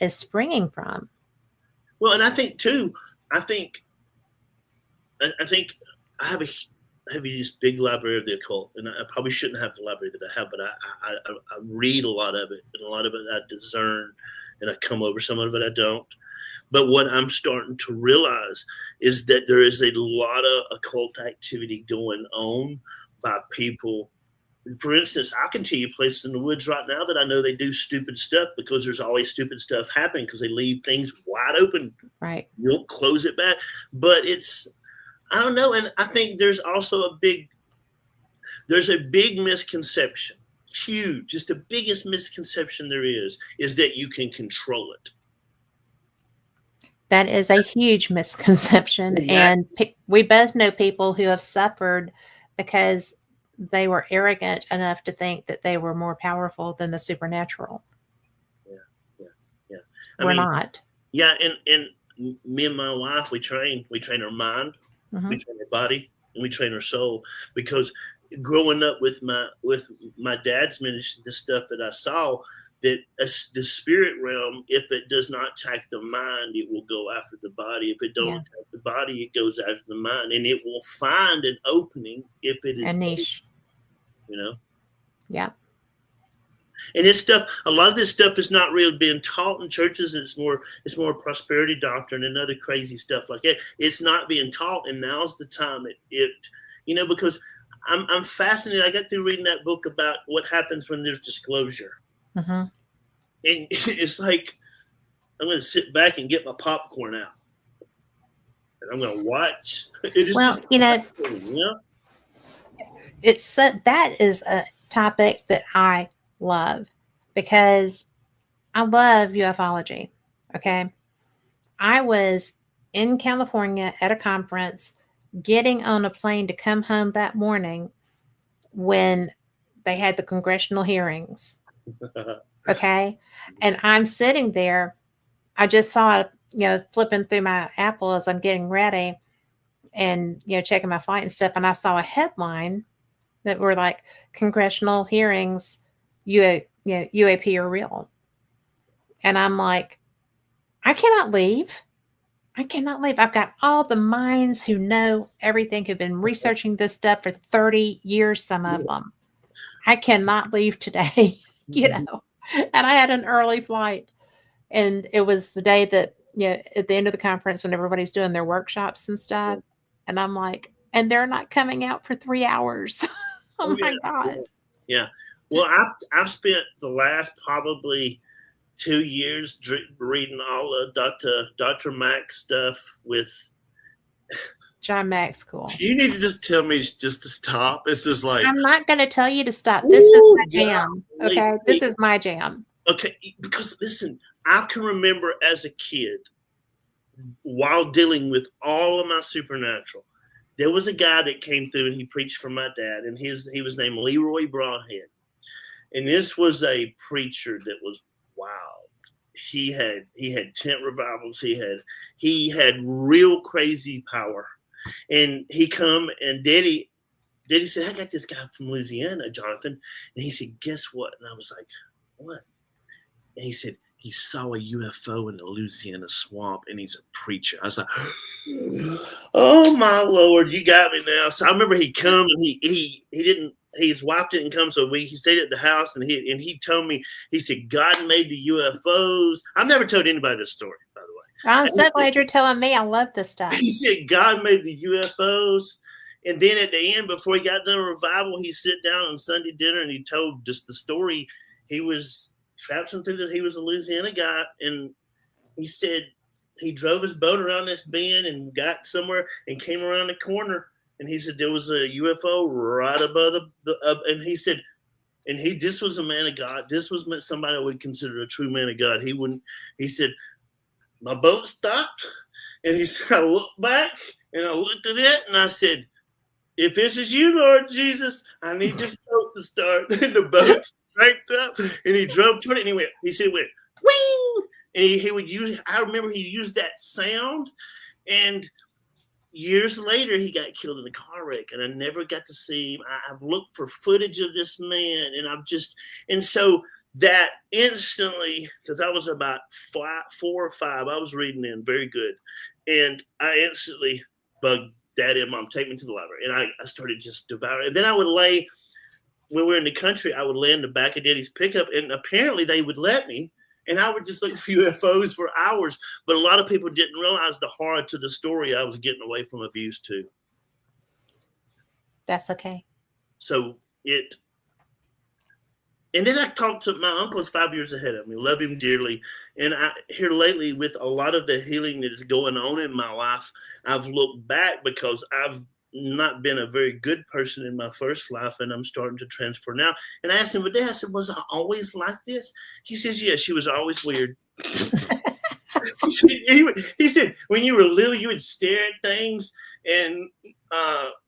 is springing from. Well, and I think too, I think I have this big library of the occult, and I probably shouldn't have the library that I have, but I read a lot of it, and a lot of it I discern, and I come over. Some of it I don't. But what I'm starting to realize is that there is a lot of occult activity going on by people. For instance, I can tell you places in the woods right now that I know they do stupid stuff because there's always stupid stuff happening because they leave things wide open. Right. You don't close it back. But I don't know. And I think there's also a big misconception, huge, just the biggest misconception there is that you can control it. That is a huge misconception. And we both know people who have suffered because they were arrogant enough to think that they were more powerful than the supernatural. Yeah. We're not. Yeah, and me and my wife, we train our mind, we train our body, and we train our soul. Because growing up with my dad's ministry, the stuff that I saw, that the spirit realm, if it does not attack the mind, it will go after the body. If it don't attack the body, it goes after the mind, and it will find an opening if it is a niche. Yeah. And this stuff, a lot of this stuff is not really being taught in churches. It's more prosperity doctrine and other crazy stuff like that. It's not being taught, and now's the time because I'm fascinated. I got through reading that book about what happens when there's disclosure. And it's like, I'm going to sit back and get my popcorn out, and I'm going to watch. That is a topic that I love because I love ufology. Okay. I was in California at a conference, getting on a plane to come home that morning when they had the congressional hearings. Okay. And I'm sitting there. I just saw, flipping through my Apple as I'm getting ready and, checking my flight and stuff. And I saw a headline that were like congressional hearings, UAP are real. And I'm like, I cannot leave. I've got all the minds who know everything, who've been researching this stuff for 30 years, some of them. I cannot leave today, And I had an early flight. And it was the day that, at the end of the conference when everybody's doing their workshops and stuff. And I'm like, and they're not coming out for 3 hours. Oh my God. Yeah. Well, I've spent the last probably 2 years reading all of Dr. Mack's stuff with John Mack's cool. You need to just tell me just to stop. It's just like, I'm not going to tell you to stop. This is my jam. Okay. This is my jam. Okay. Because listen, I can remember as a kid, while dealing with all of my supernatural, there was a guy that came through and he preached for my dad, and he was named Leroy Broadhead. And this was a preacher that was wild. He had tent revivals. He had real crazy power. And he come and Daddy said, I got this guy from Louisiana, Jonathon. And he said, guess what? And I was like, what? And he said, he saw a UFO in the Louisiana swamp, and he's a preacher. I was like, oh my Lord, you got me now. So I remember he come and he didn't, his wife didn't come, so he stayed at the house, and he told me, he said, God made the UFOs. I've never told anybody this story, by the way. I'm so glad you're telling me. I love this stuff. He said God made the UFOs. And then at the end, before he got done revival, he sit down on Sunday dinner and he told just the story. He was traipsing through he was a Louisiana guy, and he said he drove his boat around this bend and got somewhere and came around the corner, and he said there was a UFO right above and he said, and this was a man of God. This was somebody I would consider a true man of God. He said, my boat stopped, and he said, I looked back and I looked at it and I said, if this is you, Lord Jesus, I need this boat to start. And the boat cranked up, and he drove toward it, and he said, wing, and he would use, I remember he used that sound, and years later, he got killed in a car wreck, and I never got to see him. I've looked for footage of this man, and and so that instantly, because I was about 4 or 5, I was reading in very good, and I instantly bugged Daddy and Mom, take me to the library, and I started just devouring. And then I would lay, when we were in the country, I would lay in the back of Daddy's pickup, and apparently they would let me. And I would just look for UFOs for hours. But a lot of people didn't realize the horror to the story I was getting away from abuse too. That's okay. So and then I talked to my uncle's 5 years ahead of me, love him dearly. And here lately, with a lot of the healing that is going on in my life, I've looked back because I've not been a very good person in my first life, and I'm starting to transfer now. And I asked him one day, I said, was I always like this? He says, yeah, she was always weird. he said, when you were little, you would stare at things, and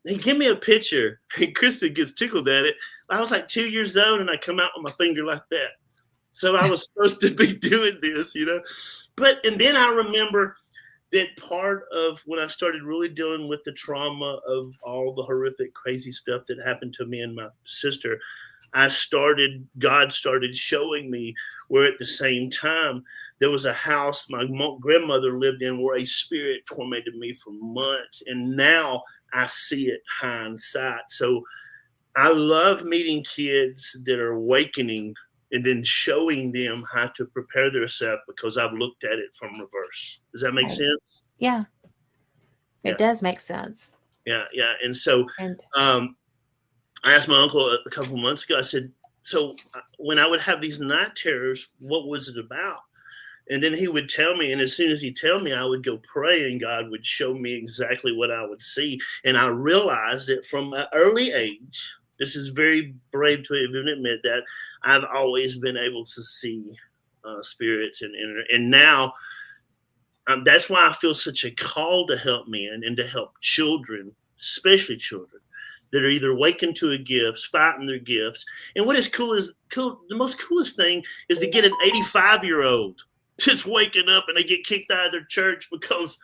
he gave me a picture, and Krista gets tickled at it. I was like 2 years old, and I come out with my finger like that. So I was supposed to be doing this, and then I remember that part of when I started really dealing with the trauma of all the horrific, crazy stuff that happened to me and my sister, God started showing me where at the same time there was a house my grandmother lived in where a spirit tormented me for months. And now I see it hindsight. So I love meeting kids that are awakening and then showing them how to prepare themselves because I've looked at it from reverse. Does that make sense? Yeah. It does make sense. Yeah. And so I asked my uncle a couple of months ago, I said, so when I would have these night terrors, what was it about? And then he would tell me, and as soon as he'd tell me, I would go pray, and God would show me exactly what I would see. And I realized that from an early age, this is very brave to even admit that, I've always been able to see spirits, and now that's why I feel such a call to help men and to help children, especially children that are either awakened to a gift, fighting their gifts. And what is the most coolest thing is to get an 85-year-old just waking up and they get kicked out of their church because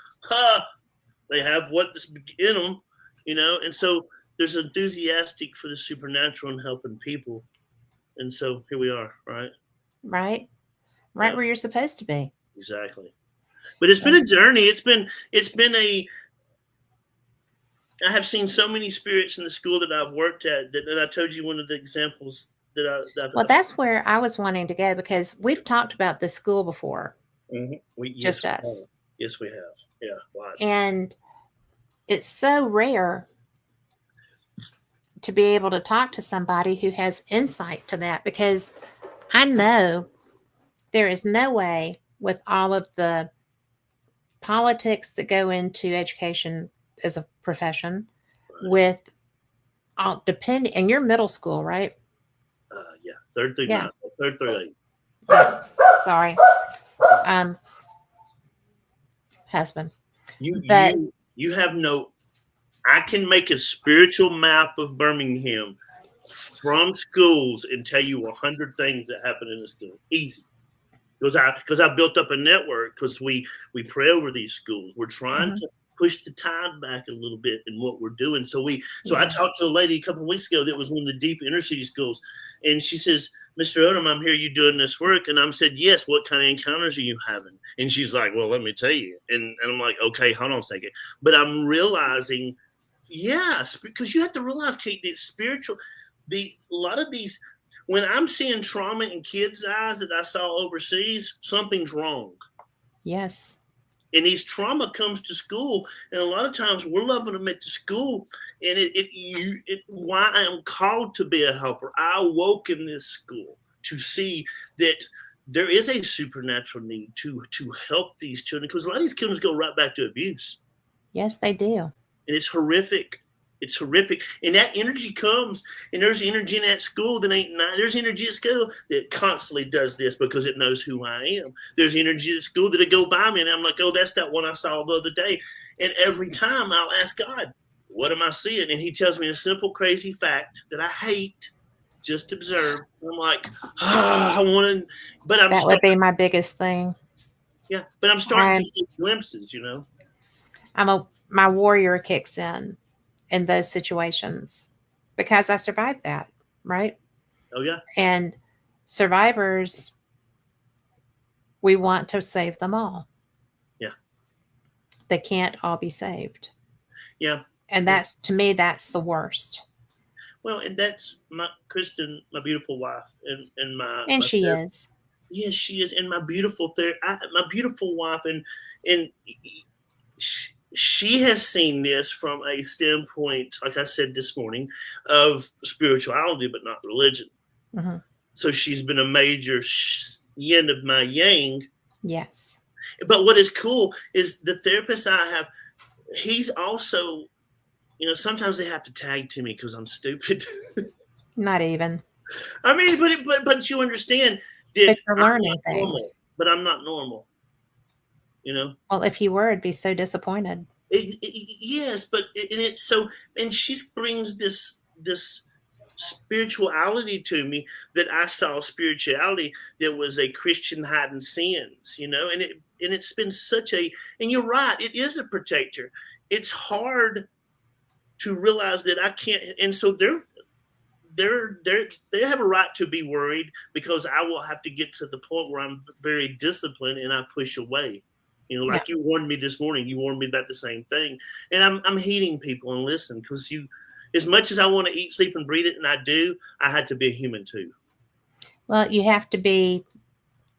they have what's in them, and so there's enthusiastic for the supernatural and helping people. And so here we are, right? Right where you're supposed to be. Exactly. But it's been a journey. It's been I have seen so many spirits in the school that I've worked at that I told you one of the examples well, that's where I was wanting to go because we've talked about this school before. Mm-hmm. Just us. Yes, we have. Yeah, lots. And it's so rare to be able to talk to somebody who has insight to that, because I know there is no way with all of the politics that go into education as a profession, with all depending, and you're middle school, right? Yeah, third through 8. Sorry, husband. You have no. I can make a spiritual map of Birmingham from schools and tell you 100 things that happen in the school. Easy. Because I built up a network, because we pray over these schools. We're trying to push the tide back a little bit in what we're doing. So I talked to a lady a couple of weeks ago that was one of the deep inner city schools, and she says, Mr. Odom, I'm here, you doing this work? And I said, yes, what kind of encounters are you having? And she's like, well, let me tell you. And I'm like, okay, hold on a second. But I'm realizing, yes, because you have to realize, Kate, that a lot of these, when I'm seeing trauma in kids' eyes that I saw overseas, something's wrong. Yes. And these trauma comes to school, and a lot of times we're loving them at the school. And why I am called to be a helper. I awoke in this school to see that there is a supernatural need to help these children, because a lot of these children go right back to abuse. Yes, they do. And it's horrific. It's horrific. And that energy comes, and there's energy in that school that ain't nice. There's energy at school that constantly does this because it knows who I am. There's energy at school that'll go by me, and I'm like, oh, that's that one I saw the other day. And every time I'll ask God, what am I seeing? And he tells me a simple, crazy fact that I hate. Just observe. And I'm like, I want to, but that would be my biggest thing. Yeah, but I'm starting to get glimpses, my warrior kicks in those situations because I survived that, right? Oh yeah. And survivors, we want to save them all. Yeah. They can't all be saved. Yeah. And Yeah. that's, to me, that's the worst. Well, and that's my Kristen, my beautiful wife, and And my she therapist. is. Yes, she is, and my my beautiful wife, and she has seen this from a standpoint, like I said this morning, of spirituality, but not religion. Mm-hmm. So she's been a major yin of my yang. Yes. But what is cool is the therapist I have, he's also, sometimes they have to tag to me because I'm stupid. Not even. I mean, but you understand that But you're I'm not learning normal, things. but I'm not normal. You know. Well, if you were, I'd be so disappointed. Yes, but and it's so, and she brings this spirituality to me that I saw spirituality that was a Christian hiding sins, and it's been such a, and you're right, it is a protector. It's hard to realize that I can't, and so they have a right to be worried because I will have to get to the point where I'm very disciplined and I push away. Yeah. Like you warned me this morning, you warned me about the same thing, and I'm heeding people and listening because as much as I want to eat, sleep, and breathe it, and I do, I had to be a human too. Well, you have to be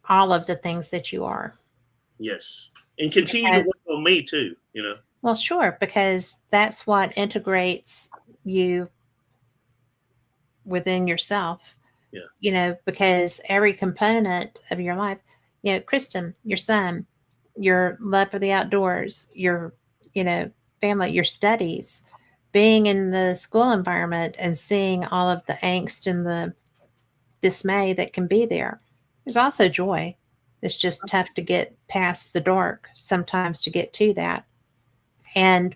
all of the things that you are. Yes, and continue to Because, work on me too. well, sure, because that's what integrates you within yourself. Yeah. Because every component of your life, Kristen, your son, your love for the outdoors, your, family, your studies, being in the school environment and seeing all of the angst and the dismay that can be there. There's also joy. It's just tough to get past the dark sometimes to get to that. And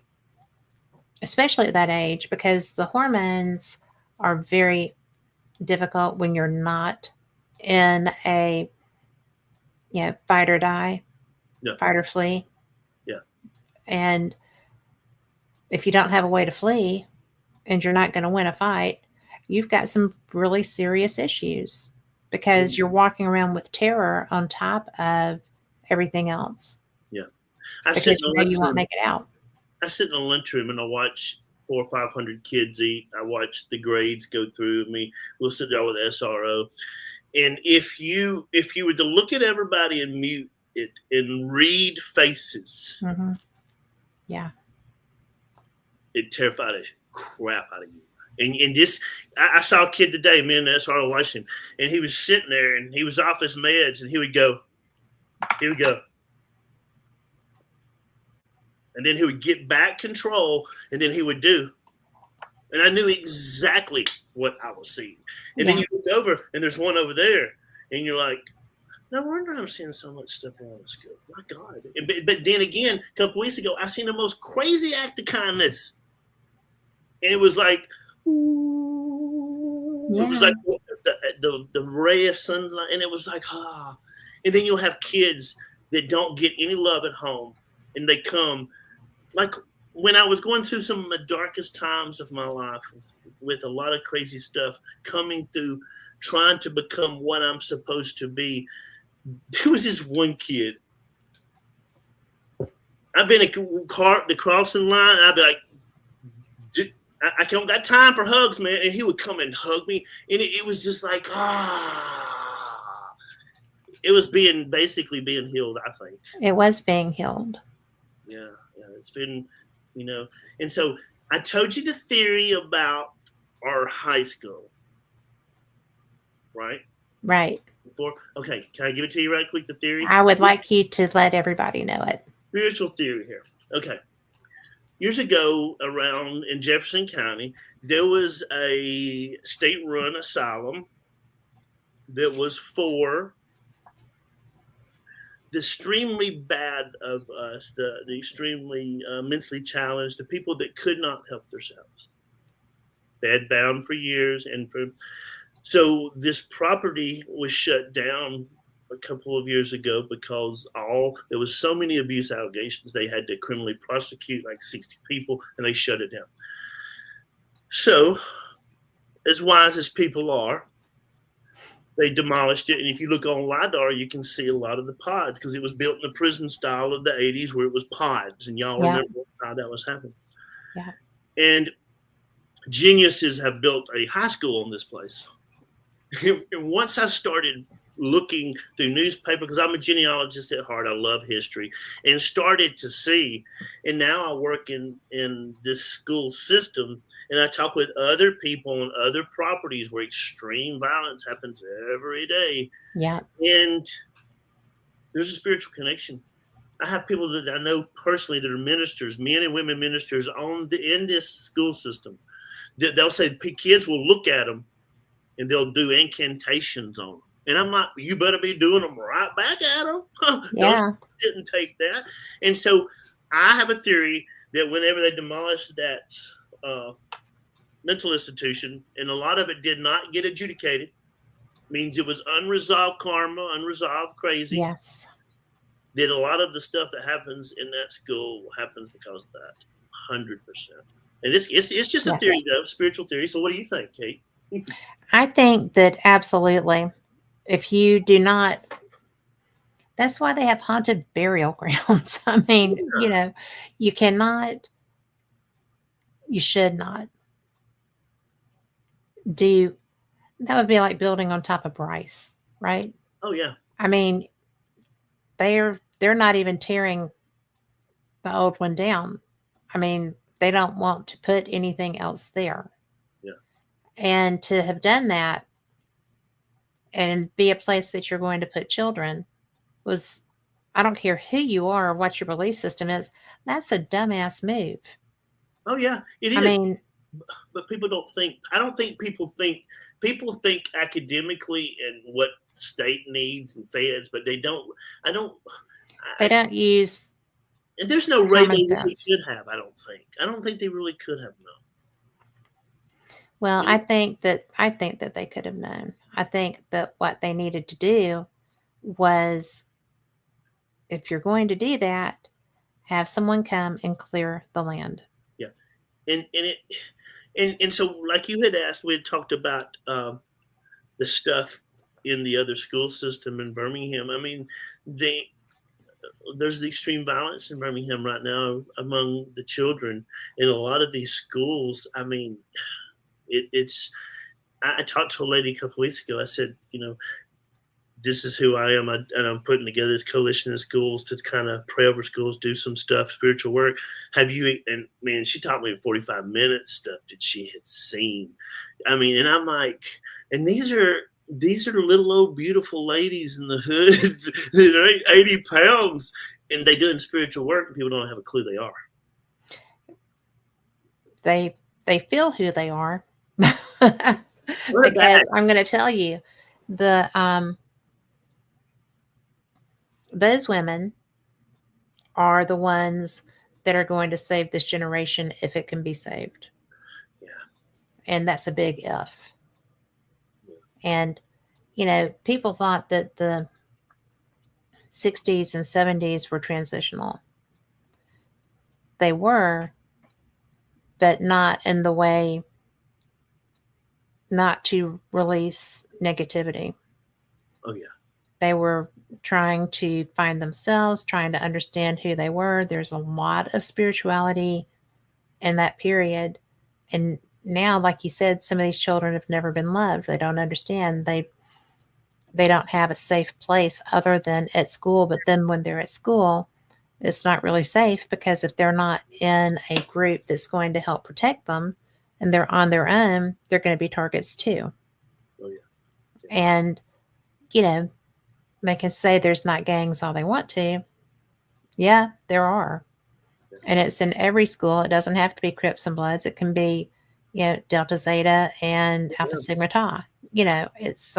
especially at that age, because the hormones are very difficult when you're not in a fight or die, Yeah. fight or flee. Yeah. And if you don't have a way to flee and you're not going to win a fight, you've got some really serious issues because you're walking around with terror on top of everything else. Yeah. I Because sit in the you won't lunchroom. make it out. I sit in the lunchroom and I watch 400 or 500 kids eat. I watch the grades go through me. We'll sit there with SRO. And if you were to look at everybody and mute it and read faces, Mm-hmm. Yeah. it terrified the crap out of you. And this, I saw a kid today, man, that's why I watched him. And he was sitting there and he was off his meds and he would go. And then he would get back control and then he would do. And I knew exactly what I was seeing. And then you look over and there's one over there and you're like, no wonder I'm seeing so much stuff around the school. My God. But then again, a couple weeks ago, I seen the most crazy act of kindness. And it was like, ooh. It was like the ray of sunlight. And it was like, ah. And then you'll have kids that don't get any love at home. And they come. Like when I was going through some of the darkest times of my life with a lot of crazy stuff, coming through, trying to become what I'm supposed to be, there was this one kid. I've been at the crossing line, and I'd be like, I don't got time for hugs, man. And he would come and hug me. And it was just like, it was basically being healed, I think. It was being healed. Yeah. It's been, and so I told you the theory about our high school, right? Right. Okay, can I give it to you right quick, the theory? I would like you to let everybody know it. Spiritual theory here. Okay. Years ago, around in Jefferson County, there was a state-run asylum that was for the extremely bad of us, the extremely mentally challenged, the people that could not help themselves. They had bound for years, so this property was shut down a couple of years ago because there was so many abuse allegations they had to criminally prosecute like 60 people, and they shut it down. So, as wise as people are, they demolished it. And if you look on LiDAR, you can see a lot of the pods because it was built in the prison style of the 80s where it was pods. And y'all Yeah. remember how that was happening. Yeah. And geniuses have built a high school on this place. And once I started looking through newspaper, because I'm a genealogist at heart, I love history, and started to see, and now I work in this school system, and I talk with other people on other properties where extreme violence happens every day. Yeah. And there's a spiritual connection. I have people that I know personally that are ministers, men and women ministers in this school system. They'll say kids will look at them and they'll do incantations on them. And I'm like, you better be doing them right back at them. Yeah. Didn't take that. And so I have a theory that whenever they demolished that mental institution, and a lot of it did not get adjudicated, means it was unresolved karma, unresolved crazy. Yes. That a lot of the stuff that happens in that school happens because of that, 100%. And it's just a theory, though, spiritual theory. So what do you think, Kate? I think that absolutely. If you do not, that's why they have haunted burial grounds. I mean, you cannot, you should not do, that would be like building on top of Bryce, right? Oh, yeah. I mean, they're not even tearing the old one down. I mean, they don't want to put anything else there. Yeah. And to have done that and be a place that you're going to put children was, I don't care who you are or what your belief system is, that's a dumbass move. Oh, yeah, it is. I mean, but people don't think, I don't think people think academically and what state needs and feds, but they don't use. And there's no way they really sense. could have, I don't think they really could have known. Well, I think that they could have known. I think that what they needed to do was, if you're going to do that, have someone come and clear the land. Yeah. And so, like you had asked, we had talked about the stuff in the other school system in Birmingham. I mean, there's the extreme violence in Birmingham right now among the children in a lot of these schools. I mean, I talked to a lady a couple of weeks ago. I said, this is who I am. And I'm putting together this coalition of schools to kind of pray over schools, do some stuff, spiritual work. Have you, and man, she taught me in 45 minutes stuff that she had seen. I mean, and I'm like, and these are little old beautiful ladies in the hood that are 80 pounds and they doing spiritual work and people don't have a clue they are. They feel who they are. Because I'm going to tell you, those women are the ones that are going to save this generation if it can be saved. Yeah. And that's a big if. And, people thought that the 60s and 70s were transitional. They were, but not in the way not to release negativity. Oh, yeah. They were trying to find themselves, trying to understand who they were. There's a lot of spirituality in that period. And now, like you said, some of these children have never been loved. They don't understand. They don't have a safe place other than at school. But then when they're at school, it's not really safe because if they're not in a group that's going to help protect them and they're on their own, they're going to be targets too. Oh, yeah. And, they can say there's not gangs all they want to. Yeah, there are. And it's in every school. It doesn't have to be Crips and Bloods. It can be, Delta Zeta and Alpha Sigma Tau. It's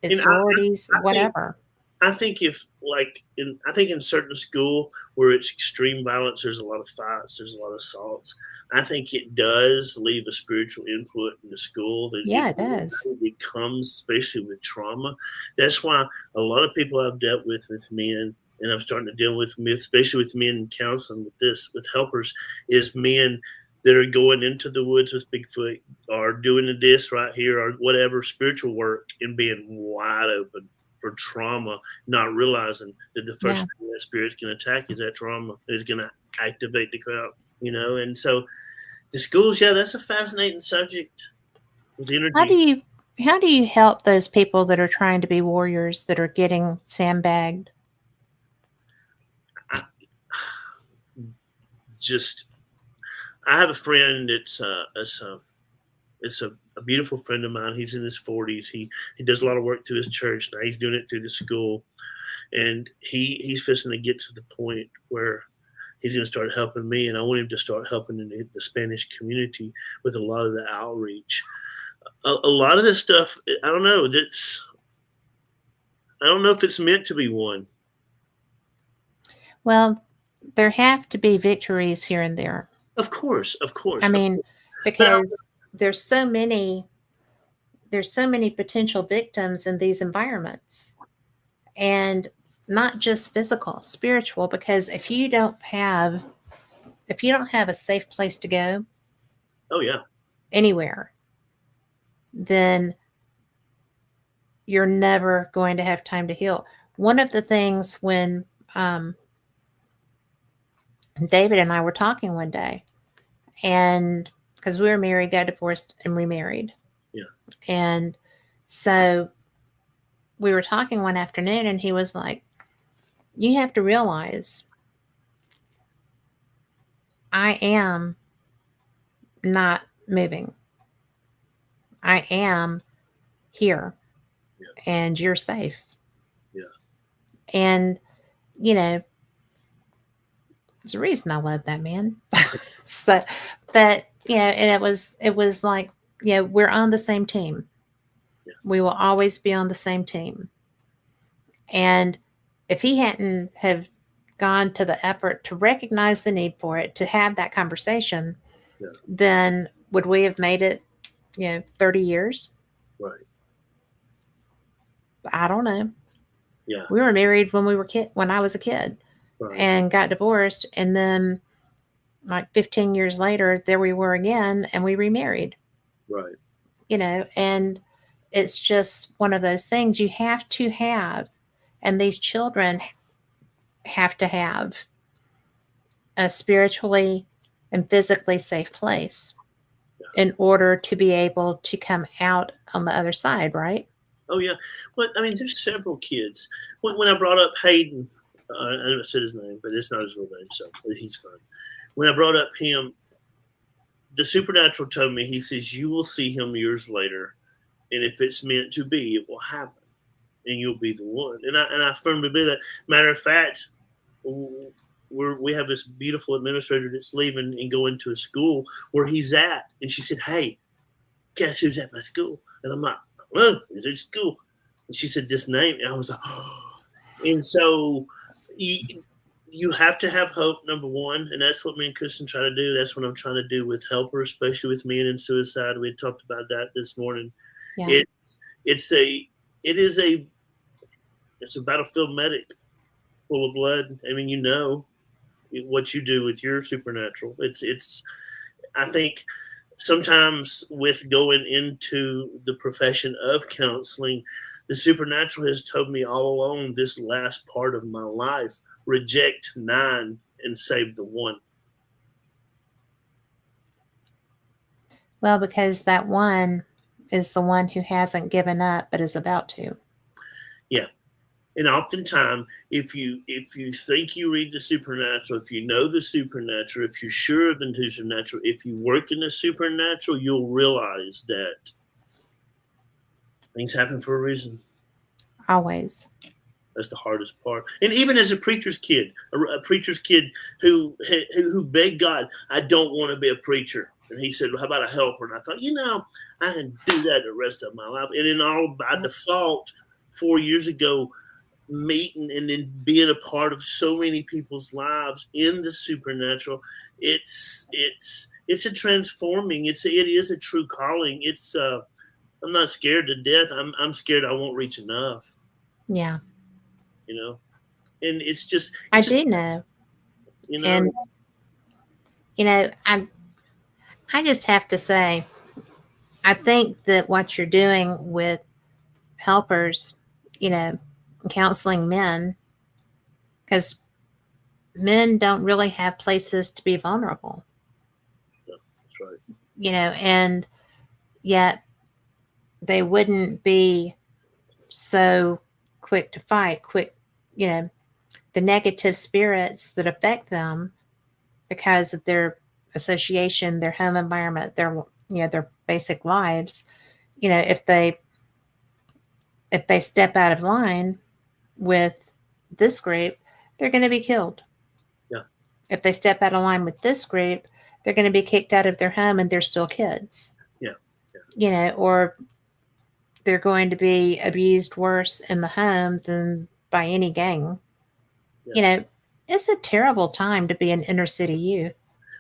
sororities, whatever. I think I think in certain school where it's extreme violence, there's a lot of fights, there's a lot of assaults. I think it does leave a spiritual input in the school that Yeah, it does. it becomes, especially with trauma. That's why a lot of people I've dealt with men, and I'm starting to deal with, especially with men in counseling with helpers, is men that are going into the woods with Bigfoot or doing this right here or whatever spiritual work and being wide open for trauma, not realizing that the first Yeah. thing that spirit's going to attack is that trauma. Is going to activate the crowd, And so the schools, yeah, that's a fascinating subject with How do energy. you how do you help those people that are trying to be warriors that are getting sandbagged? I just, I have a friend it's a beautiful friend of mine. He's in his 40s. He does a lot of work through his church. Now he's doing it through the school, and he's fixing to get to the point where he's going to start helping me, and I want him to start helping in the Spanish community with a lot of the outreach. A lot of this stuff, I don't know. I don't know if it's meant to be won. Well, there have to be victories here and there. Of course, of I course, of mean, course. But because there's so many there's so many potential victims in these environments. And not just physical, spiritual, because if you don't have a safe place to go oh yeah, anywhere, then you're never going to have time to heal. One of the things when um, David and I were talking one day, and because we were married, got divorced, and remarried, yeah, and so we were talking one afternoon, and he was like, "You have to realize I am not moving. I am here, yeah, and you're safe." yeah. And you know, there's a reason I love that man. So, but and it was like, we're on the same team. Yeah. We will always be on the same team. And if he hadn't have gone to the effort to recognize the need for it, to have that conversation, Yeah. then would we have made it, 30 years? Right. I don't know. Yeah. We were married when I was a kid, Right. and got divorced, and then like 15 years later there we were again, and we remarried. Right. And it's just one of those things you have to have, and these children have to have a spiritually and physically safe place Yeah. in order to be able to come out on the other side, right? Oh yeah. Well, I mean, there's several kids. When I brought up Hayden, I said his name, but it's not his real name, so he's fine. When I brought up him, the supernatural told me, he says, you will see him years later, and if it's meant to be, it will happen, and you'll be the one. And I firmly believe that. Matter of fact, we have this beautiful administrator that's leaving and going to a school where he's at, and she said, hey, guess who's at my school? And I'm like, oh, is it school? And she said this name, and I was like, oh. And so you have to have hope, number one, and that's what me and Kristen try to do. That's what I'm trying to do with helpers, especially with men in suicide. We talked about that this morning. Yeah. It's a battlefield medic full of blood. I mean, what you do with your supernatural. It's I think sometimes with going into the profession of counseling, the supernatural has told me all along this last part of my life, reject 9 and save the 1. Well, because that one is the one who hasn't given up but is about to. Yeah. And oftentimes, if you think you read the supernatural, if you know the supernatural, if you're sure of the supernatural, if you work in the supernatural, you'll realize that things happen for a reason. Always. That's the hardest part. And even as a preacher's kid who begged God, I don't want to be a preacher. And he said, well, how about a helper? And I thought, I can do that the rest of my life. And then all by default, 4 years ago, meeting and then being a part of so many people's lives in the supernatural. It's a transforming. It is a true calling. I'm not scared to death. I'm scared I won't reach enough. Yeah, You know, and I it's just do know. you know And, I just have to say, I think that what you're doing with helpers, counseling men, because men don't really have places to be vulnerable, that's right. and yet they wouldn't be so quick to fight, you know, the negative spirits that affect them because of their association, their home environment, their basic lives. If they step out of line with this group, they're going to be killed. Yeah, If they step out of line with this group, they're going to be kicked out of their home and they're still kids. yeah, Or they're going to be abused worse in the home than by any gang. yeah. You know, it's a terrible time to be an inner city youth.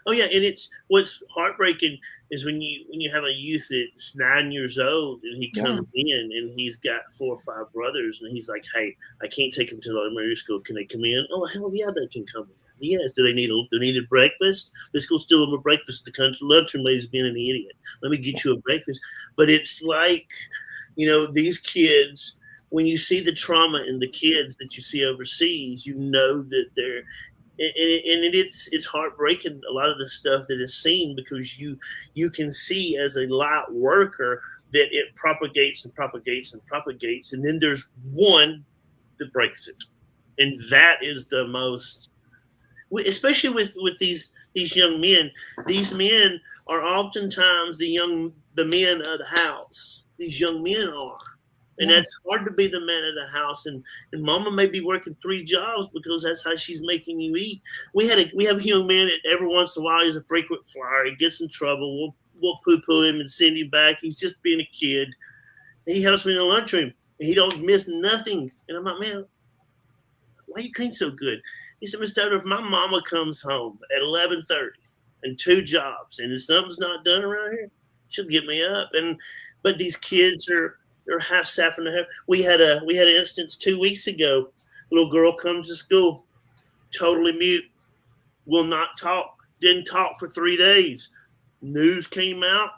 Oh yeah, and it's what's heartbreaking is when you have a youth that's 9 years old and he Yeah. comes in and he's got 4 or 5 brothers and he's like, "Hey, I can't take them to the elementary school. Can they come in?" Oh hell yeah, they can come in. Yes. Do they need a breakfast? Let's go steal them a breakfast. The country lunchroom lady's being an idiot. Let me get you a breakfast. But it's like, these kids. When you see the trauma in the kids that you see overseas, you know that they're it's heartbreaking, a lot of the stuff that is seen, because you can see as a light worker that it propagates and propagates and propagates, and then there's one that breaks it, and that is the most, especially with these young men. These men are oftentimes the men of the house. These young men are. And Yeah. that's hard to be the man of the house, and mama may be working 3 jobs because that's how she's making you eat. We have a young man that every once in a while he's a frequent flyer. He gets in trouble. We'll poo-poo him and send him back. He's just being a kid. He helps me in the lunchroom. And he don't miss nothing. And I'm like, man, why you clean so good? He said, Mr. Odom, if my mama comes home at 11:30 and 2 jobs, and if something's not done around here, she'll get me up. But these kids they're half staff in the hair. We had an instance 2 weeks ago. A little girl comes to school, totally mute, will not talk, didn't talk for 3 days. News came out.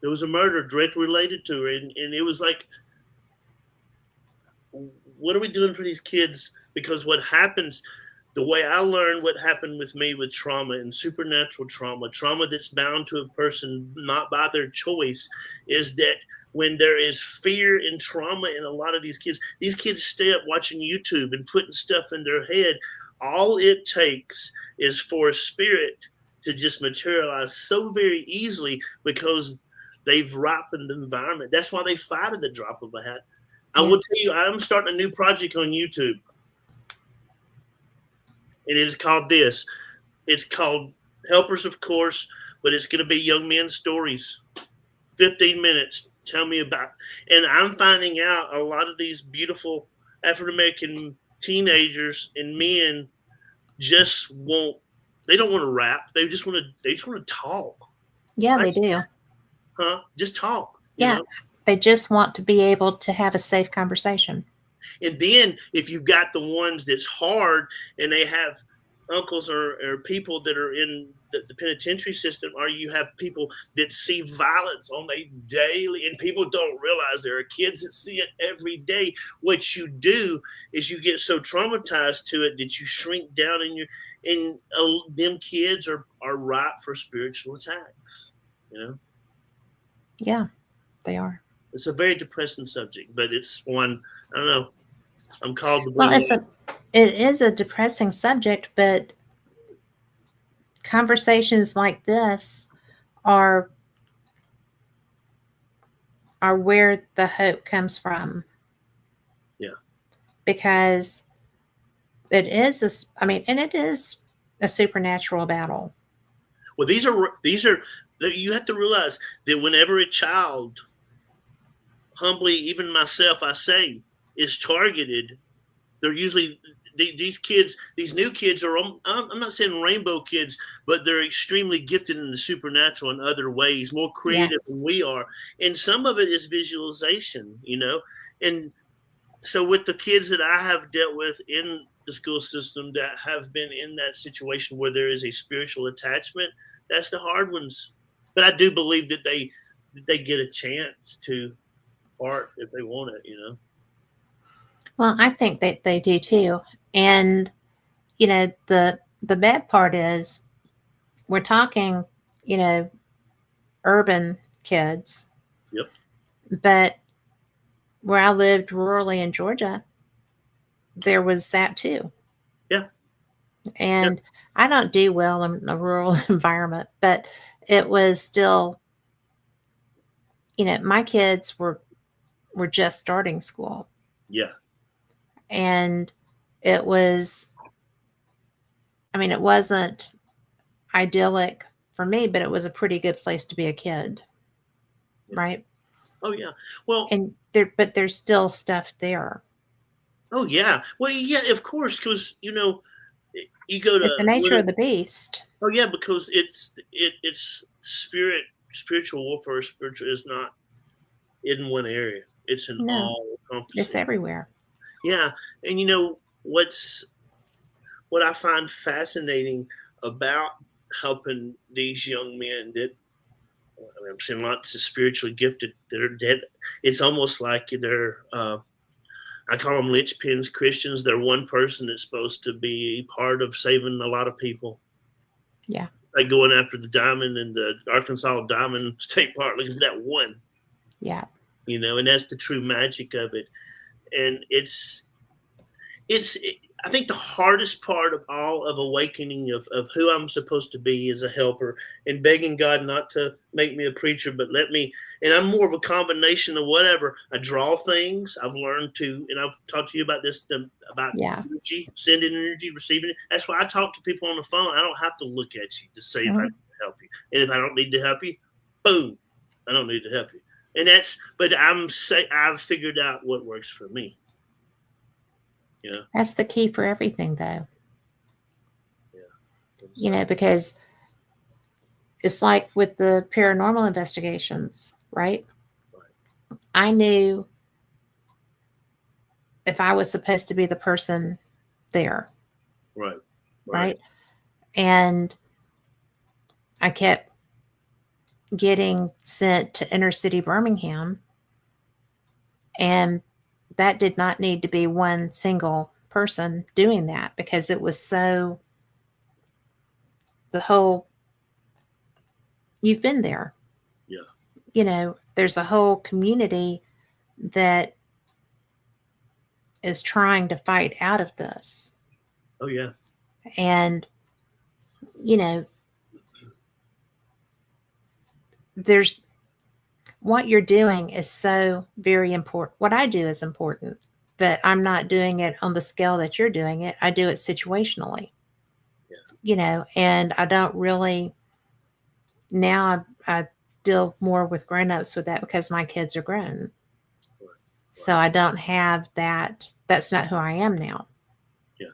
There was a murder directly related to her, and it was like, what are we doing for these kids? Because what happens, the way I learned what happened with me with trauma and supernatural trauma that's bound to a person not by their choice, is that when there is fear and trauma in a lot of these kids stay up watching YouTube and putting stuff in their head. All it takes is for a spirit to just materialize so very easily because they've ripened the environment. That's why they fight at the drop of a hat. I will tell you, I'm starting a new project on YouTube. And it is called this. It's called Helpers, of course, but it's going to be young men's stories. 15 minutes. Tell me about. And I'm finding out a lot of these beautiful African American teenagers and men they don't want to rap. They just want to talk. Yeah, they do. Just talk. Yeah. They just want to be able to have a safe conversation. And then if you've got the ones that's hard and they have uncles or people that are in the penitentiary system, or you have people that see violence on a daily, and people don't realize there are kids that see it every day. What you do is you get so traumatized to it that you shrink down and them kids are ripe for spiritual attacks. Yeah, they are. It's a very depressing subject, but it's one, I don't know, I'm called to Well, bring it is a depressing subject, but conversations like this are where the hope comes from. Yeah. Because it is it is a supernatural battle. Well, these are you have to realize that whenever a child, humbly, even myself, I say, is targeted, they're usually these kids, these new kids are. I'm not saying rainbow kids, but they're extremely gifted in the supernatural in other ways, more creative Yes. than we are, and some of it is visualization, and so with the kids that I have dealt with in the school system that have been in that situation where there is a spiritual attachment, that's the hard ones. But I do believe that they get a chance to part if they want it. Well, I think that they do too. And the bad part is we're talking, you know, urban kids, Yep. but where I lived rurally in Georgia, there was that too. Yeah. And I don't do well in a rural environment, but it was still, my kids were just starting school, Yeah. and it was, I mean, it wasn't idyllic for me, but it was a pretty good place to be a kid, Yeah. right? Oh yeah. Well. And but there's still stuff there. Oh yeah. Well, yeah. Of course, because you go It's the nature of the beast. Oh yeah, because it's spiritual warfare. Spiritual is not in one area. It's an No, all it's encompassing. everywhere. Yeah, and what I find fascinating about helping these young men that I'm seeing lots of spiritually gifted that are dead. It's almost like they're I call them linchpins Christians. They're one person that's supposed to be part of saving a lot of people. Yeah. Like going after the diamond and the Arkansas Diamond State Park, looking for that one. Yeah. And that's the true magic of it. And I think the hardest part of all of awakening of who I'm supposed to be as a helper and begging God not to make me a preacher, but and I'm more of a combination of whatever. I draw things. I've learned to, and I've talked to you about this, about energy, sending energy, receiving it. That's why I talk to people on the phone. I don't have to look at you to say if I need to help you. And if I don't need to help you, boom, I don't need to help you. And but I've figured out what works for me. That's the key for everything, though. Yeah. Because it's like with the paranormal investigations, right? I knew if I was supposed to be the person there. Right. And I kept getting sent to inner city Birmingham, and that did not need to be one single person doing that, because it was so, the whole, you've been there. Yeah. There's a whole community that is trying to fight out of this. Oh yeah. And there's, what you're doing is so very important. What I do is important, but I'm not doing it on the scale that you're doing it. I do it situationally. And I don't really, now I deal more with grown-ups with that because my kids are grown. So I don't have that. That's not who I am now. Yeah.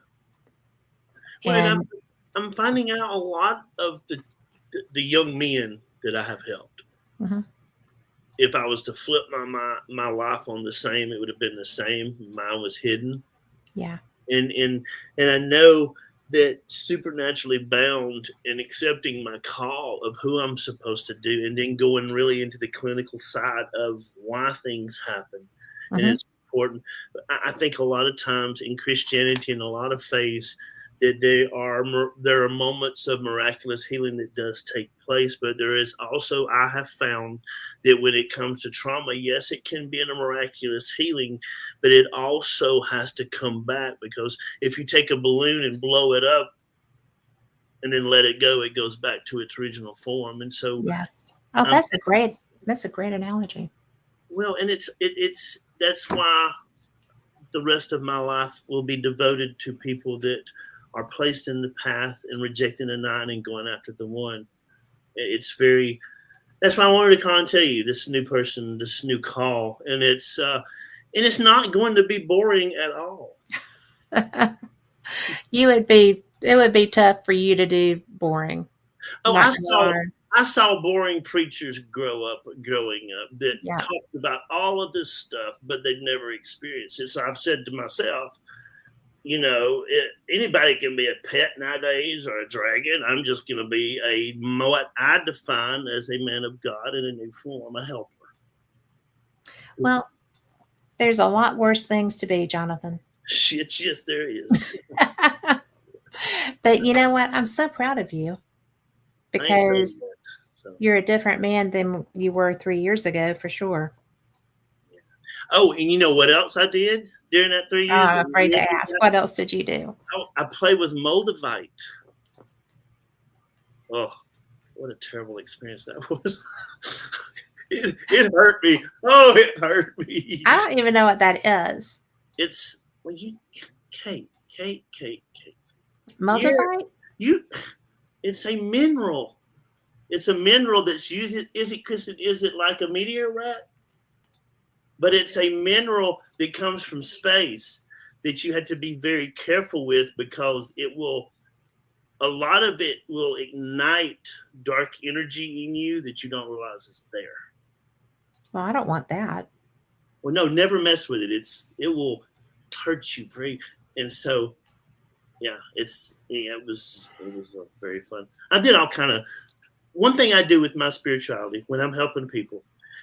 Well, and I'm finding out a lot of the young men that I have helped. Mm-hmm. If I was to flip my life on the same, it would have been the same. Mine was hidden. Yeah. And I know that supernaturally bound and accepting my call of who I'm supposed to do, and then going really into the clinical side of why things happen. Mm-hmm. And it's important. I think a lot of times in Christianity and a lot of faiths that there are moments of miraculous healing that does take place, but there is also, I have found that when it comes to trauma, yes, it can be in a miraculous healing, but it also has to come back, because if you take a balloon and blow it up and then let it go, it goes back to its original form. And so, yes. Oh, that's a great analogy. Well, and that's why the rest of my life will be devoted to people that are placed in the path and rejecting the 9 and going after the 1. That's why I wanted to call and tell you this new person, this new call. And And it's not going to be boring at all. It would be tough for you to do boring. Oh, Not gonna lie. I saw boring preachers growing up that Yeah. talked about all of this stuff, but they'd never experienced it. So I've said to myself, anybody can be a pet nowadays or a dragon. I'm just going to be what I define as a man of God in a new form, a helper. Well, there's a lot worse things to be, Jonathan. Shit, yes, there is. But you know what? I'm so proud of you I ain't saying because that, so. you're a different man than you were 3 years ago, for sure. Oh, and you know what else I did during that 3 years? I'm afraid to ask. What else did you do? I played with Moldavite. Oh, what a terrible experience that was. It hurt me. Oh, it hurt me. I don't even know what that is. It's Kate. Moldavite? It's a mineral. It's a mineral that's used. Is it like a meteorite? But it's a mineral that comes from space that you have to be very careful with because a lot of it will ignite dark energy in you that you don't realize is there. Well, I don't want that. Well, no, never mess with it. It will hurt you and so yeah, it was very fun. I did all kind of. One thing I do with my spirituality when I'm helping people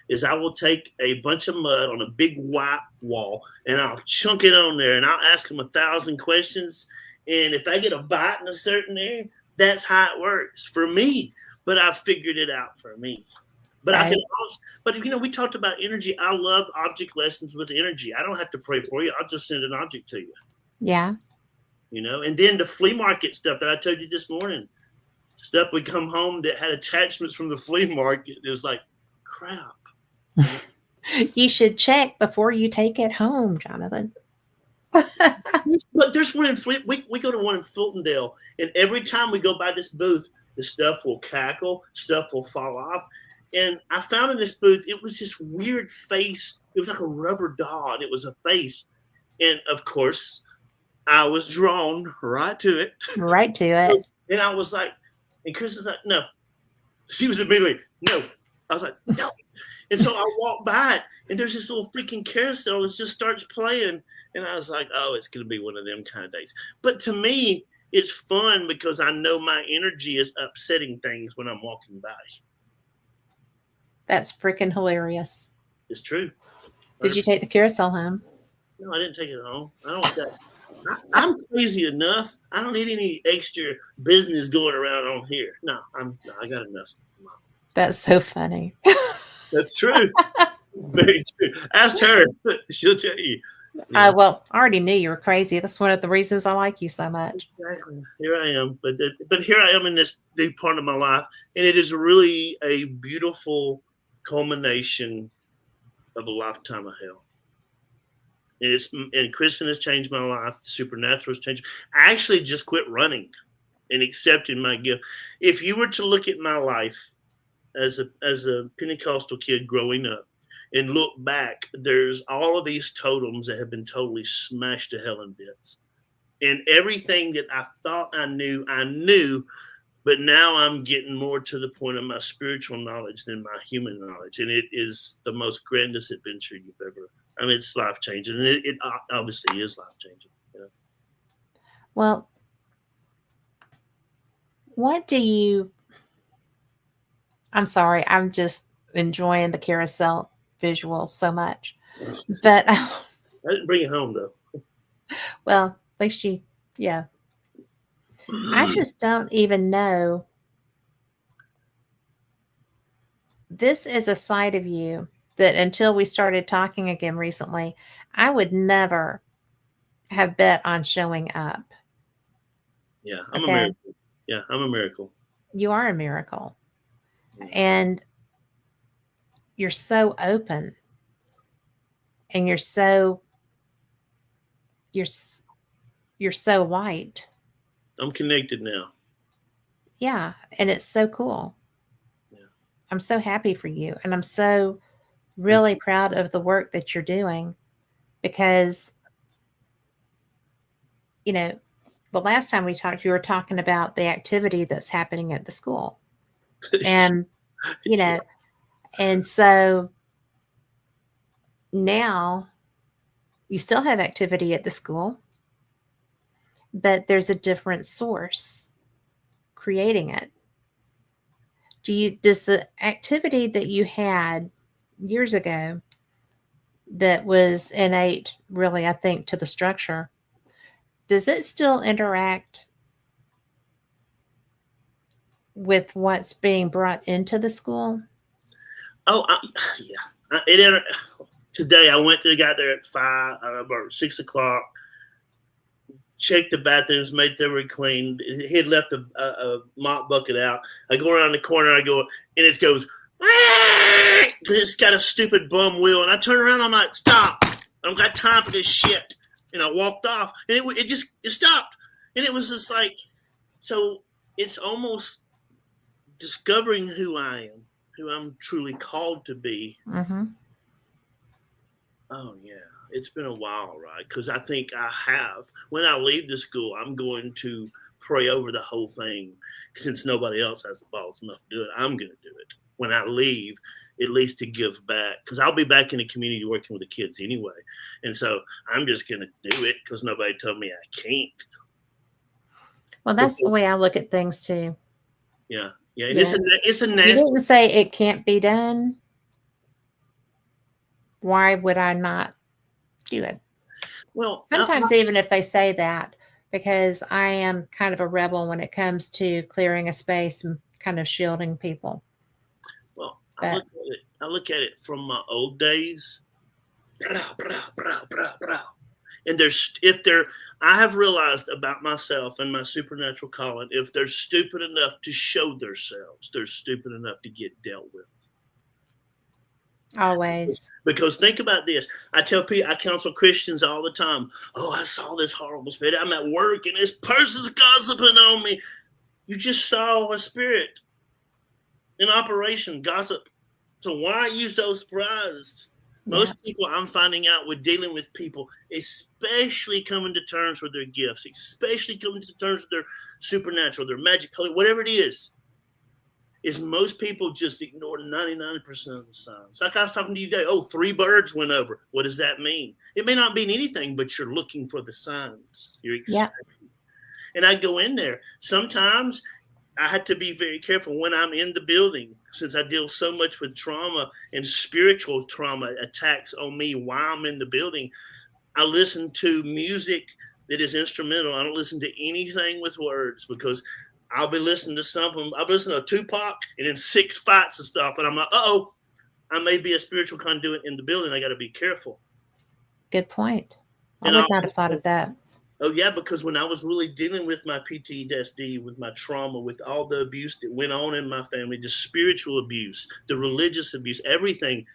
is I will take a bunch of mud on a big white wall and I'll chunk it on there and I'll ask them 1,000 questions. And if I get a bite in a certain area, that's how it works for me. But I figured it out for me. But Right. I can also, we talked about energy. I love object lessons with energy. I don't have to pray for you. I'll just send an object to you. Yeah. And then the flea market stuff that I told you this morning, stuff would come home that had attachments from the flea market. It was like, crap. You should check before you take it home, Jonathan. But there's one in we go to one in Fultondale, and every time we go by this booth, the stuff will cackle, stuff will fall off. And I found in this booth, it was this weird face. It was like a rubber doll. And it was a face. And of course, I was drawn right to it. Right to it. And I was like, and Chris is like, no. She was immediately, no. I was like, no. And so I walked by it, and there's this little freaking carousel that just starts playing. And I was like, oh, it's going to be one of them kind of days. But to me, it's fun because I know my energy is upsetting things when I'm walking by. That's freaking hilarious. It's true. Did you take the carousel home? No, I didn't take it home. I don't want that. I'm crazy enough. I don't need any extra business going around on here. No, I got enough. That's so funny. That's true. Very true. Ask her. She'll tell you. Yeah. Well, I already knew you were crazy. That's one of the reasons I like you so much. Exactly. Here I am. But here I am in this big part of my life. And it is really a beautiful culmination of a lifetime of hell. And Kristen has changed my life. The supernatural has changed. I actually just quit running and accepted my gift. If you were to look at my life as a Pentecostal kid growing up and look back, there's all of these totems that have been totally smashed to hell in bits. And everything that I thought I knew, but now I'm getting more to the point of my spiritual knowledge than my human knowledge. And it is the most grandest adventure you've ever. I mean, it's life-changing. And it obviously is life-changing. You know? Well, what do you... I'm sorry. I'm just enjoying the carousel visual so much. But I didn't bring it home, though. Well, at least yeah. I just don't even know. This is a side of you that until we started talking again recently, I would never have bet on showing up. Yeah, I'm a miracle. Yeah, I'm a miracle. You are a miracle. And you're so open. And you're so white. I'm connected now. Yeah, and it's so cool. Yeah. I'm so happy for you, and I'm so really proud of the work that you're doing because, you know, the last time we talked, you were talking about the activity that's happening at the school. And, you know, and so now you still have activity at the school, but there's a different source creating it. Does the activity that you had years ago that was innate, really, I think, to the structure, does it still interact with what's being brought into the school? Oh, yeah. Today I got there at 5 or 6 o'clock. Checked the bathrooms, made sure they were clean. He had left a mop bucket out. I go around the corner, and it goes, because it's got a stupid bum wheel. And I turn around, I'm like, stop. I don't got time for this shit. And I walked off, and it stopped. And it was just like, so it's almost discovering who I am, who I'm truly called to be. Mm-hmm. Oh, yeah. It's been a while, right? Because I think when I leave the school, I'm going to pray over the whole thing. Since nobody else has the balls enough to do it, I'm going to do it. When I leave, at least to give back. Because I'll be back in the community working with the kids anyway. And so I'm just going to do it because nobody told me I can't. Well, that's the way I look at things too. Yeah. Yeah. And it's a nasty. You didn't say it can't be done. Why would I not do it? Well, sometimes even if they say that, because I am kind of a rebel when it comes to clearing a space and kind of shielding people. Well, I look at it from my old days. And I have realized about myself and my supernatural calling, if they're stupid enough to show themselves, they're stupid enough to get dealt with. Always. Because think about this. I counsel Christians all the time. Oh, I saw this horrible spirit. I'm at work and this person's gossiping on me. You just saw a spirit in operation, gossip. So why are you so surprised? Most people I'm finding out with dealing with people, especially coming to terms with their gifts, especially coming to terms with their supernatural, their magic, whatever it is most people just ignore 99% of the signs. Like I was talking to you today, 3 birds went over. What does that mean? It may not mean anything, but you're looking for the signs. You're expecting. And I go in there. Sometimes I have to be very careful when I'm in the building, since I deal so much with trauma and spiritual trauma attacks on me while I'm in the building. I listen to music that is instrumental. I don't listen to anything with words, because I'll be listening to something. I'll be listening to Tupac and then 6 fights and stuff. And I'm like, I may be a spiritual conduit in the building. I got to be careful. Good point. I would not have thought of that. Oh, yeah, because when I was really dealing with my PTSD, with my trauma, with all the abuse that went on in my family, the spiritual abuse, the religious abuse, everything,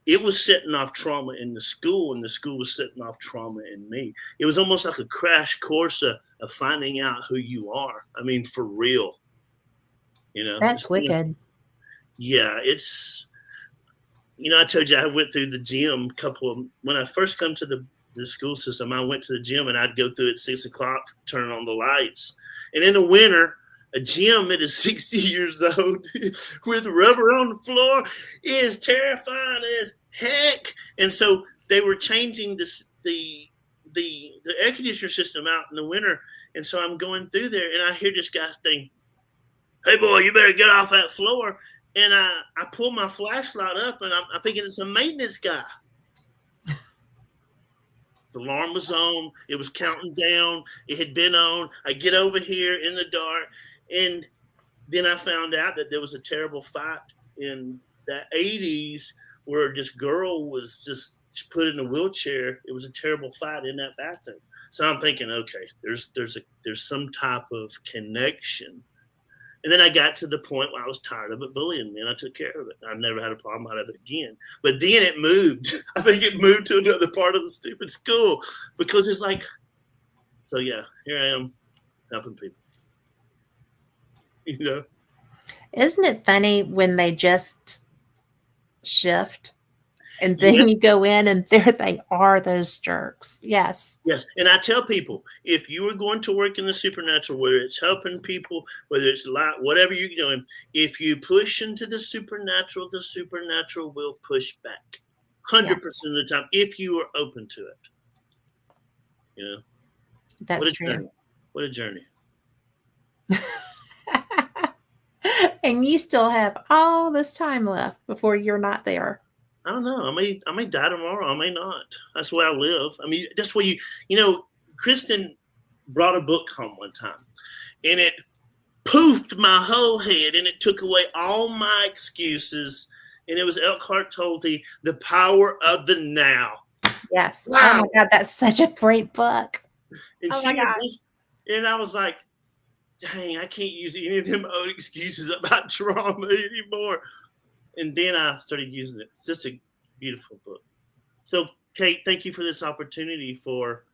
it was setting off trauma in the school, and the school was setting off trauma in me. It was almost like a crash course of finding out who you are. I mean, for real. That's wicked. Yeah, it's, I told you I went through the gym when I first come to the school system. I went to the gym and I'd go through at 6 o'clock, turn on the lights. And in the winter, a gym that is 60 years old with rubber on the floor is terrifying as heck. And so they were changing the air conditioner system out in the winter. And so I'm going through there and I hear this guy think, "Hey boy, you better get off that floor." And I pull my flashlight up and I'm thinking it's a maintenance guy. The alarm was on. It was counting down. It had been on. I get over here in the dark. And then I found out that there was a terrible fight in the 80s where this girl was just put in a wheelchair. It was a terrible fight in that bathroom. So I'm thinking, okay, there's some type of connection. And then I got to the point where I was tired of it bullying me, and I took care of it. I've never had a problem out of it again. But then it moved. I think it moved to another part of the stupid school, because it's like, so yeah, here I am helping people. Isn't it funny when they just shift? And then Yes, you go in and there they are, those jerks. Yes. yes. And I tell people, if you are going to work in the supernatural, whether it's helping people, whether it's light, whatever you're doing, if you push into the supernatural will push back 100% of Yes. the time if you are open to it. You know, what That's a true. journey. What a journey. And you still have all this time left before you're not there. I don't know. I may die tomorrow. I may not. That's the way I live. I mean, that's where you know, Kristen brought a book home one time, and it poofed my whole head, and it took away all my excuses. And it was Elkhart told the power of the now. Yes. Oh Wow. my God, that's such a great book. And Oh my she had God. this, and I was like, dang, I can't use any of them old excuses about trauma anymore. And then I started using it. It's just a beautiful book. So, Kate, thank you for this opportunity for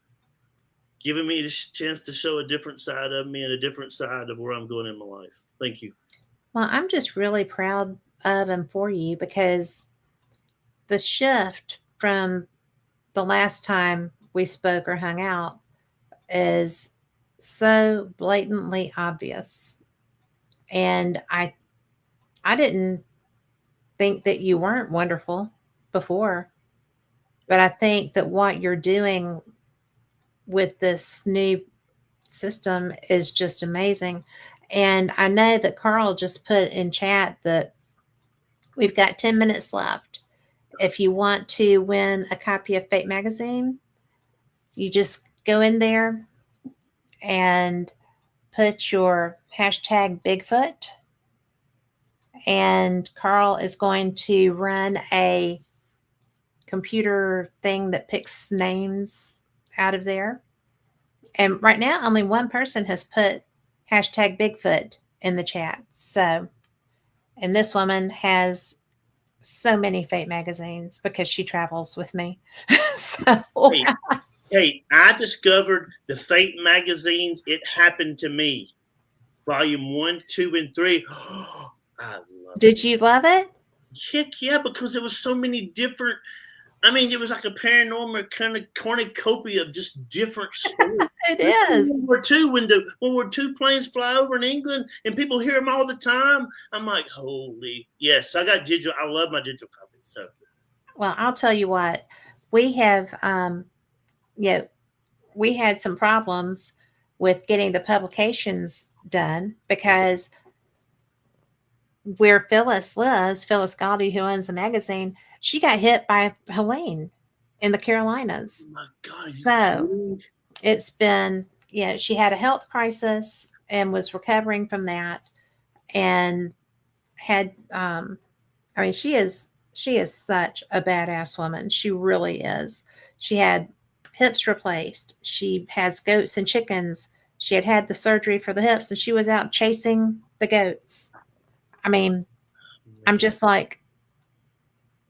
giving me this chance to show a different side of me and a different side of where I'm going in my life. Thank you. Well, I'm just really proud of and for you because the shift from the last time we spoke or hung out is so blatantly obvious. And I didn't think that you weren't wonderful before, but I think that what you're doing with this new system is just amazing. And I know that Carl just put in chat that we've got 10 minutes left. If you want to win a copy of Fate magazine, you just go in there and put your hashtag Bigfoot, and Carl is going to run a computer thing that picks names out of there. And right now, only one person has put hashtag Bigfoot in the chat. So, and this woman has so many Fate magazines because she travels with me. So, Hey, hey, I discovered the Fate magazines. It happened to me. Volume 1, 2, and 3. I love did you love it? Heck yeah, because there was so many different. I mean, it was like a paranormal kind of cornucopia of just different stories. It is. When the World War II planes fly over in England and people hear them all the time, I'm like, holy yes! I got digital. I love my digital copies. So Well, I'll tell you what, we have, you know, we had some problems with getting the publications done because where Phyllis lives, Phyllis Galdi, who owns the magazine, she got hit by Helene in the Carolinas. oh my God, are you So kidding? it's been, she had a health crisis and was recovering from that, and had, I mean, she is such a badass woman. She really is. She had hips replaced. She has goats and chickens. She had the surgery for the hips, and she was out chasing the goats. I mean, I'm just like,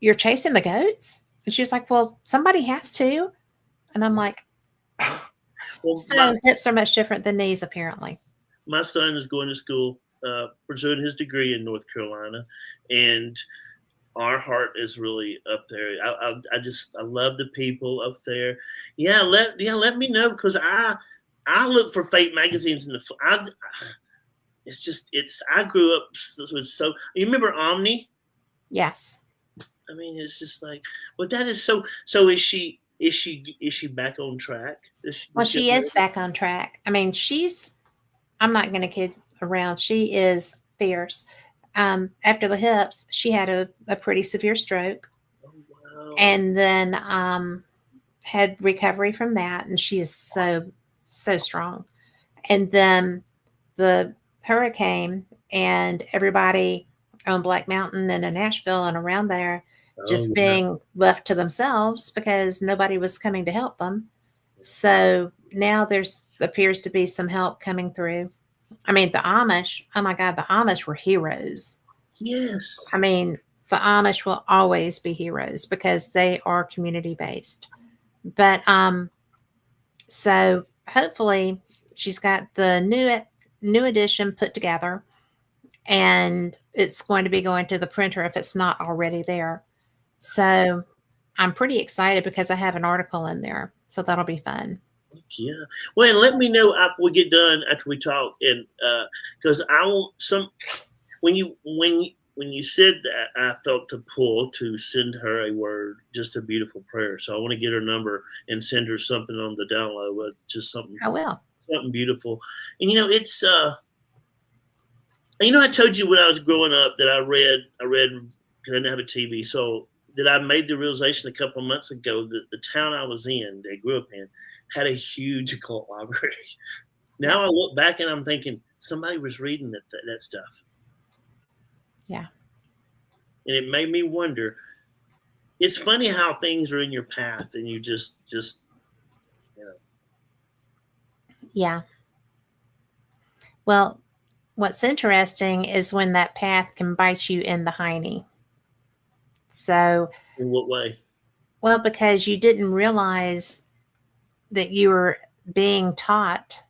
you're chasing the goats? And she's like, well, somebody has to. And I'm like, Well, so hips are much different than knees, apparently. my son is going to school, pursuing his degree in North Carolina, and our heart is really up there. I love the people up there. Let me know, because I look for Fate magazines in the. I grew up with so. You remember Omni? Yes. I mean, it's just like, well, that is so. So is she back on track? Well, she is back on track. I mean, I'm not going to kid around. She is fierce. After the hips, she had a pretty severe stroke, Oh, wow. and then had recovery from that. And she is so strong. And then the hurricane, and everybody on Black Mountain and in Nashville and around there Oh, just yeah. being left to themselves because nobody was coming to help them. So now there's appears to be some help coming through. I mean, the Amish, oh my God, the Amish were heroes. Yes. I mean, the Amish will always be heroes because they are community based. But so hopefully she's got the new edition put together, and it's going to be going to the printer if it's not already there. So I'm pretty excited because I have an article in there, so that'll be fun. Yeah. Well, and let me know after we get done, after we talk, and because I want some when you said that, I felt to pull to send her a word, just a beautiful prayer. So I want to get her number and send her something on the download, with just I will. something beautiful. And it's I told you when I was growing up that I read because I didn't have a TV, so that I made the realization a couple of months ago that the town I was in, that I grew up in, had a huge occult library. Now I look back and I'm thinking somebody was reading that stuff. Yeah. And it made me wonder. It's funny how things are in your path and you just Yeah. Well, what's interesting is when that path can bite you in the hiney. So, in what way? well, because you didn't realize that you were being taught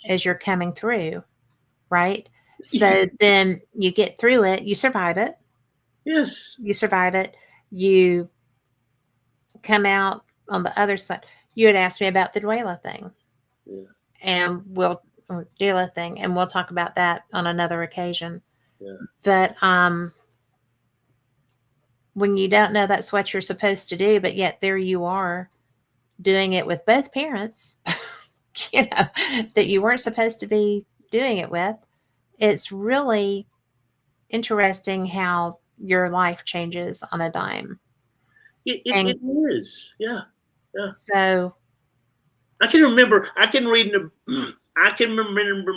as you're coming through, right? So then you get through it, you survive it, Yes. you survive it, you come out on the other side. You had asked me about the Duela thing. Yeah. And Duela thing, and we'll talk about that on another occasion. Yeah. But when you don't know that's what you're supposed to do, but yet there you are doing it with both parents, that you weren't supposed to be doing it with, it's really interesting how your life changes on a dime. It is. Yeah. Yeah. So I can remember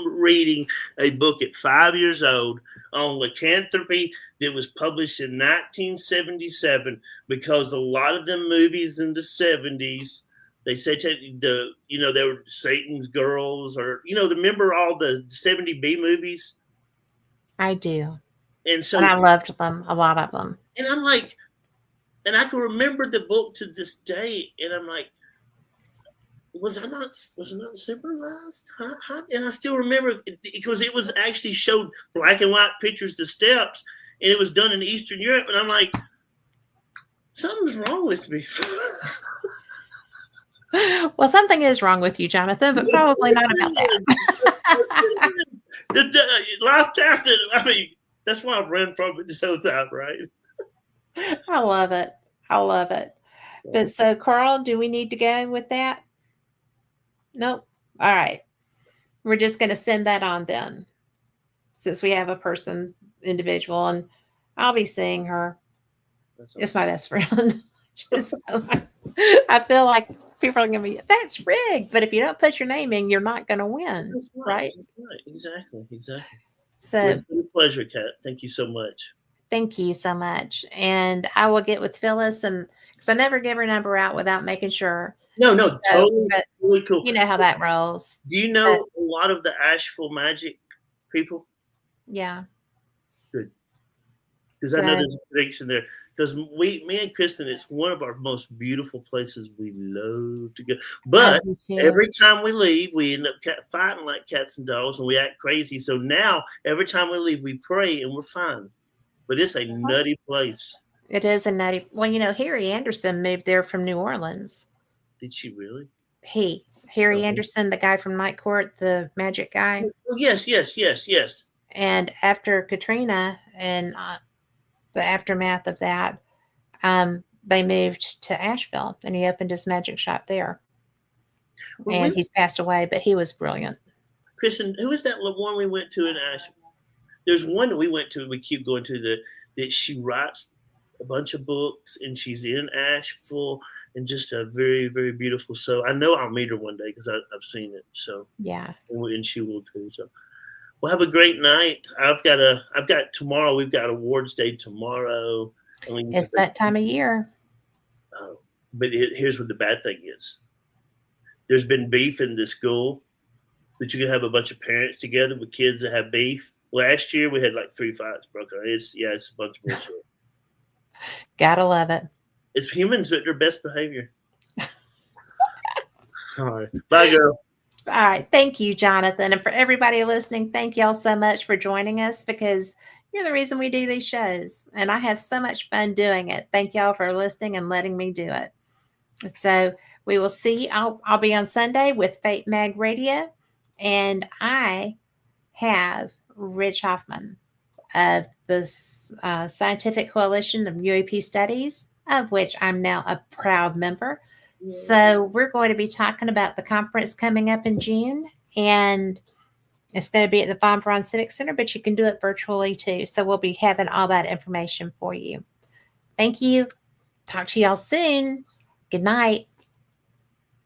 reading a book at 5 years old on lycanthropy that was published in 1977, because a lot of them movies in the 70s, they say they were Satan's girls, or remember all the 70B movies? I do. And so, and I loved them, a lot of them. And I'm like, and I can remember the book to this day, and I'm like, was it not supervised? And I still remember because it was actually showed black and white pictures, the steps, and it was done in Eastern Europe. And I'm like, something's wrong with me. Well, something is wrong with you, Jonathan, but probably not about that. The life path that's why I've ran from it this whole time, right? I love it. I love it. But so, Carl, do we need to go with that? Nope. All right. We're just going to send that on then, since we have a individual, and I'll be seeing her. It's my best friend. I feel like people are going to be, that's rigged. But if you don't put your name in, you're not going to win. That's right? That's right. Exactly. So it's been a pleasure, Kat. Thank you so much. Thank you so much. And I will get with Phyllis, and because I never give her number out without making sure. No, totally cool. You know how that rolls. Do you know a lot of the Asheville Magic people? Yeah. Good. Because I know there's a connection there. Because me and Kristen, it's one of our most beautiful places. We love to go. But every time we leave, we end up fighting like cats and dogs, and we act crazy. So now, every time we leave, we pray, and we're fine. But it's a nutty place. It is a nutty. Well, Harry Anderson moved there from New Orleans. Did she really? Harry Anderson, the guy from Night Court, the magic guy. Oh, yes. And after Katrina and the aftermath of that, they moved to Asheville, and he opened his magic shop there. Well, and he's passed away, but he was brilliant. Kristen, who is that one we went to in Asheville? There's one that we went to, we keep going to, that she writes a bunch of books, and she's in Asheville, and just a very, very beautiful soul. I know I'll meet her one day because I've seen it. So yeah, and she will too. So we'll have a great night. I've got tomorrow. We've got awards day tomorrow. It's that time of year. But here's what the bad thing is. There's been beef in the school that you can have a bunch of parents together with kids that have beef. Last year we had like 3 fights broke out. It's a bunch of bullshit. Gotta love it. It's humans at their best behavior. All right. Bye, girl. All right. Thank you, Jonathan. And for everybody listening, thank y'all so much for joining us, because You're the reason we do these shows. And I have so much fun doing it. Thank y'all for listening and letting me do it. So we will see. I'll be on Sunday with Fate Mag Radio. And I have Rich Hoffman of the Scientific Coalition of UAP Studies, of which I'm now a proud member. So we're going to be talking about the conference coming up in June, and it's going to be at the Von Braun Civic Center, but you can do it virtually too. So we'll be having all that information for you. Thank you. Talk to y'all soon. Good night.